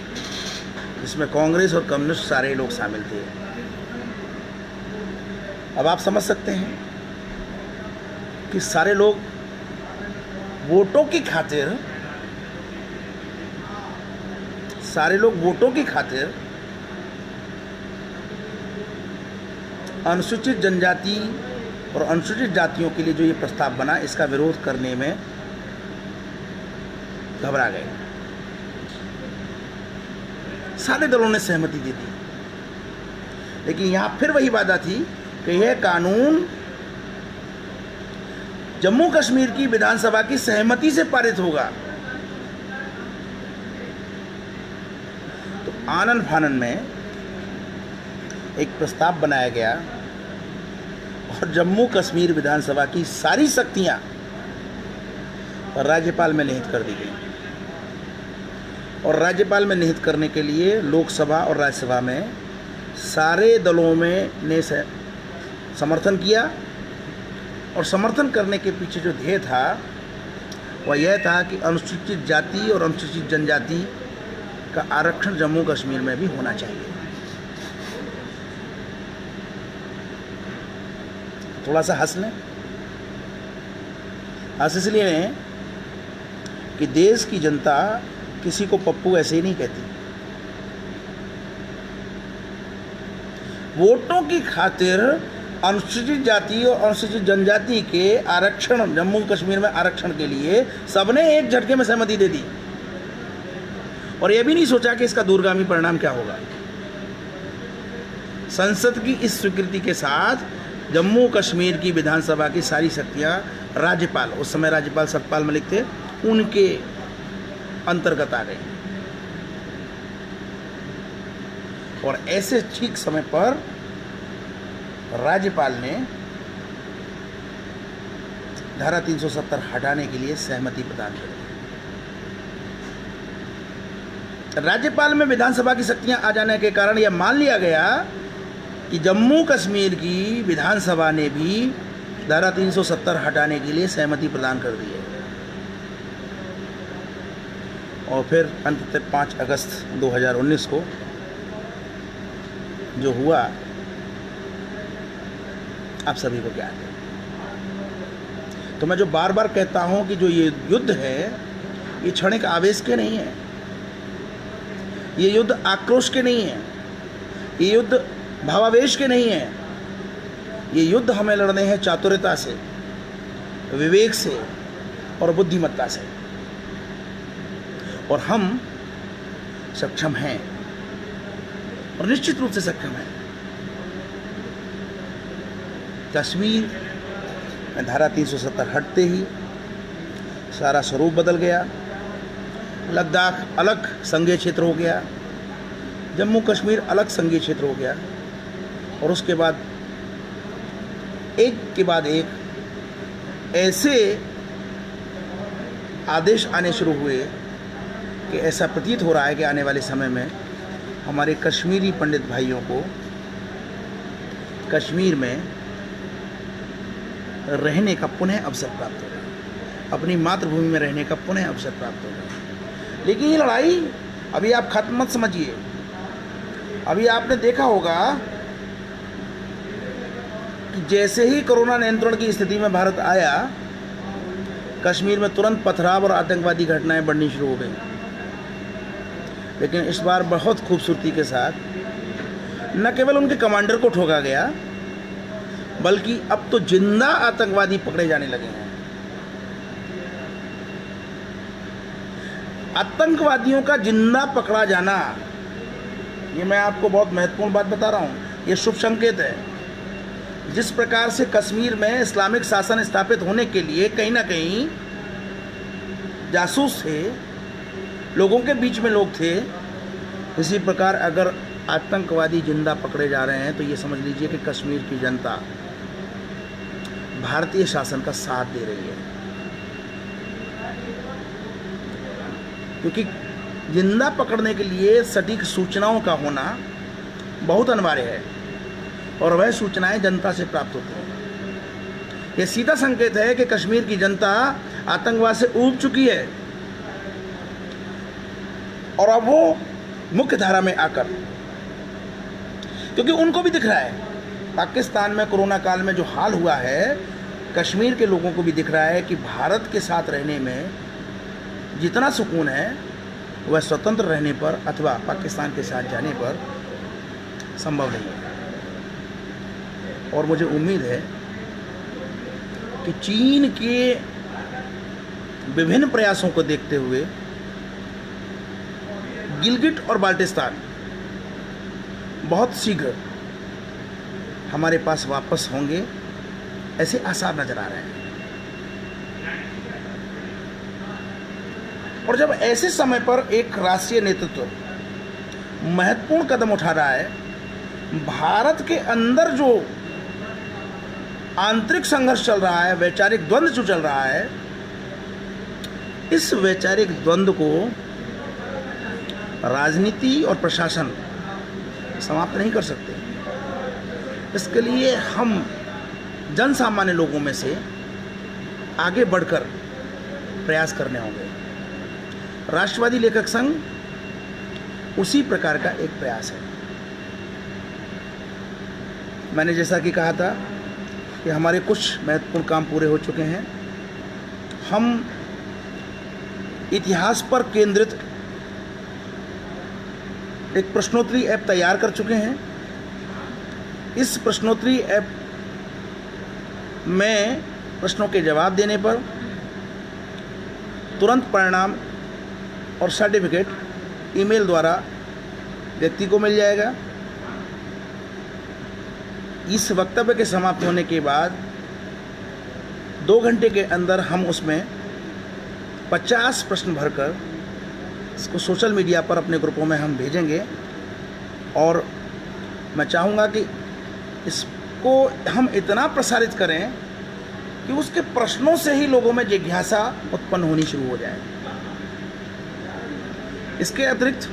जिसमें कांग्रेस और कम्युनिस्ट सारे लोग शामिल थे। अब आप समझ सकते हैं कि सारे लोग वोटों की खातिर अनुसूचित जनजाति और अनुसूचित जातियों के लिए जो ये प्रस्ताव बना, इसका विरोध करने में घबरा गए। सारे दलों ने सहमति दे दी, लेकिन यहाँ फिर वही बाधा थी कि यह कानून जम्मू कश्मीर की विधानसभा की सहमति से पारित होगा। तो आनन फानन में एक प्रस्ताव बनाया गया और जम्मू कश्मीर विधानसभा की सारी शक्तियां राज्यपाल में निहित कर दी गई। और राज्यपाल में निहित करने के लिए लोकसभा और राज्यसभा में सारे दलों में ने समर्थन किया। और समर्थन करने के पीछे जो ध्येय था वह यह था कि अनुसूचित जाति और अनुसूचित जनजाति का आरक्षण जम्मू कश्मीर में भी होना चाहिए। थोड़ा सा हंस लें। हंस इसलिए लें कि देश की जनता किसी को पप्पू ऐसे ही नहीं कहती। वोटों की खातिर अनुसूचित जाति और अनुसूचित जनजाति के आरक्षण, जम्मू कश्मीर में आरक्षण के लिए सबने एक झटके में सहमति दे दी और यह भी नहीं सोचा कि इसका दूरगामी परिणाम क्या होगा। संसद की इस स्वीकृति के साथ जम्मू कश्मीर की विधानसभा की सारी शक्तियां राज्यपाल, उस समय राज्यपाल सत्यपाल मलिक थे, उनके अंतर्गत आ गई। और ऐसे ठीक समय पर राज्यपाल ने धारा 370 हटाने के लिए सहमति प्रदान कर दी। राज्यपाल में विधानसभा की शक्तियां आ जाने के कारण यह मान लिया गया कि जम्मू कश्मीर की विधानसभा ने भी धारा 370 हटाने के लिए सहमति प्रदान कर दी है। और फिर अंततः 5 अगस्त 2019 को जो हुआ आप सभी को ज्ञात है। तो मैं जो बार बार कहता हूं कि जो ये युद्ध है ये क्षणिक आवेश के नहीं है, ये युद्ध आक्रोश के नहीं है, ये युद्ध भावावेश के नहीं है, ये युद्ध हमें लड़ने हैं चातुर्यता से, विवेक से और बुद्धिमत्ता से। और हम सक्षम हैं और निश्चित रूप से सक्षम हैं। कश्मीर में धारा 370 हटते ही सारा स्वरूप बदल गया। लद्दाख अलग संघीय क्षेत्र हो गया, जम्मू कश्मीर अलग संघीय क्षेत्र हो गया। और उसके बाद एक के बाद एक ऐसे आदेश आने शुरू हुए कि ऐसा प्रतीत हो रहा है कि आने वाले समय में हमारे कश्मीरी पंडित भाइयों को कश्मीर में रहने का पुनः अवसर प्राप्त होगा, अपनी मातृभूमि में रहने का पुनः अवसर प्राप्त होगा। लेकिन ये लड़ाई अभी आप खत्म मत समझिए। अभी आपने देखा होगा कि जैसे ही कोरोना नियंत्रण की स्थिति में भारत आया, कश्मीर में तुरंत पथराव और आतंकवादी घटनाएं बढ़नी शुरू हो गई। लेकिन इस बार बहुत खूबसूरती के साथ न केवल उनके कमांडर को ठोका गया, बल्कि अब तो जिंदा आतंकवादी पकड़े जाने लगे हैं। आतंकवादियों का जिंदा पकड़ा जाना, ये मैं आपको बहुत महत्वपूर्ण बात बता रहा हूँ, ये शुभ संकेत है। जिस प्रकार से कश्मीर में इस्लामिक शासन स्थापित होने के लिए कहीं ना कहीं जासूस थे, लोगों के बीच में लोग थे, इसी प्रकार अगर आतंकवादी जिंदा पकड़े जा रहे हैं तो ये समझ लीजिए कि कश्मीर की जनता भारतीय शासन का साथ दे रही है। क्योंकि जिंदा पकड़ने के लिए सटीक सूचनाओं का होना बहुत अनिवार्य है और वह सूचनाएं जनता से प्राप्त होती हैं। यह सीधा संकेत है कि कश्मीर की जनता आतंकवाद से ऊब चुकी है और अब वो मुख्य धारा में आकर, क्योंकि उनको भी दिख रहा है पाकिस्तान में कोरोना काल में जो हाल हुआ है, कश्मीर के लोगों को भी दिख रहा है कि भारत के साथ रहने में जितना सुकून है वह स्वतंत्र रहने पर अथवा पाकिस्तान के साथ जाने पर संभव नहीं है। और मुझे उम्मीद है कि चीन के विभिन्न प्रयासों को देखते हुए गिलगिट और बाल्टिस्तान बहुत शीघ्र हमारे पास वापस होंगे, ऐसे आसार नजर आ रहे हैं। और जब ऐसे समय पर एक राष्ट्रीय नेतृत्व महत्वपूर्ण कदम उठा रहा है, भारत के अंदर जो आंतरिक संघर्ष चल रहा है, वैचारिक द्वंद्व जो चल रहा है, इस वैचारिक द्वंद्व को राजनीति और प्रशासन समाप्त नहीं कर सकते। इसके लिए हम जन सामान्य लोगों में से आगे बढ़कर प्रयास करने होंगे। राष्ट्रवादी लेखक संघ उसी प्रकार का एक प्रयास है। मैंने जैसा कि कहा था कि हमारे कुछ महत्वपूर्ण काम पूरे हो चुके हैं। हम इतिहास पर केंद्रित एक प्रश्नोत्तरी ऐप तैयार कर चुके हैं। इस प्रश्नोत्तरी ऐप में प्रश्नों के जवाब देने पर तुरंत परिणाम और सर्टिफिकेट ईमेल द्वारा व्यक्ति को मिल जाएगा। इस वक्तव्य के समाप्त होने के बाद 2 घंटे के अंदर हम उसमें 50 प्रश्न भरकर इसको सोशल मीडिया पर अपने ग्रुपों में हम भेजेंगे। और मैं चाहूँगा कि इसको हम इतना प्रसारित करें कि उसके प्रश्नों से ही लोगों में जिज्ञासा उत्पन्न होनी शुरू हो जाए। इसके अतिरिक्त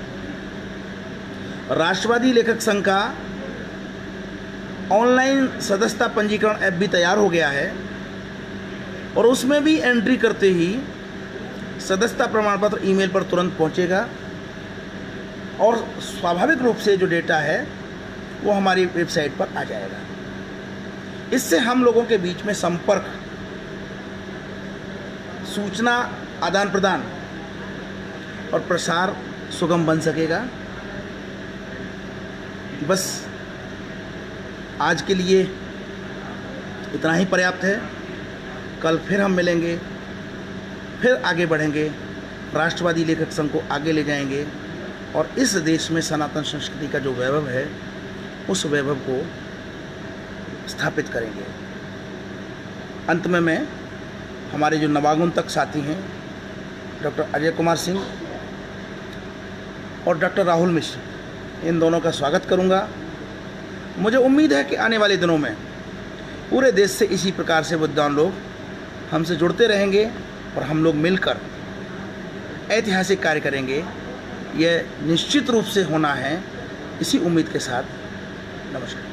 राष्ट्रवादी लेखक संघ का ऑनलाइन सदस्यता पंजीकरण ऐप भी तैयार हो गया है और उसमें भी एंट्री करते ही सदस्यता प्रमाण पत्र ईमेल पर तुरंत पहुंचेगा और स्वाभाविक रूप से जो डेटा है वो हमारी वेबसाइट पर आ जाएगा। इससे हम लोगों के बीच में संपर्क, सूचना आदान प्रदान और प्रसार सुगम बन सकेगा। बस आज के लिए इतना ही पर्याप्त है। कल फिर हम मिलेंगे, फिर आगे बढ़ेंगे, राष्ट्रवादी लेखक संघ को आगे ले जाएंगे और इस देश में सनातन संस्कृति का जो वैभव है उस वैभव को स्थापित करेंगे। अंत में मैं हमारे जो नवागंतुक साथी हैं डॉक्टर अजय कुमार सिंह और डॉक्टर राहुल मिश्र, इन दोनों का स्वागत करूंगा। मुझे उम्मीद है कि आने वाले दिनों में पूरे देश से इसी प्रकार से विद्वान लोग हमसे जुड़ते रहेंगे और हम लोग मिलकर ऐतिहासिक कार्य करेंगे। यह निश्चित रूप से होना है। इसी उम्मीद के साथ नमस्कार।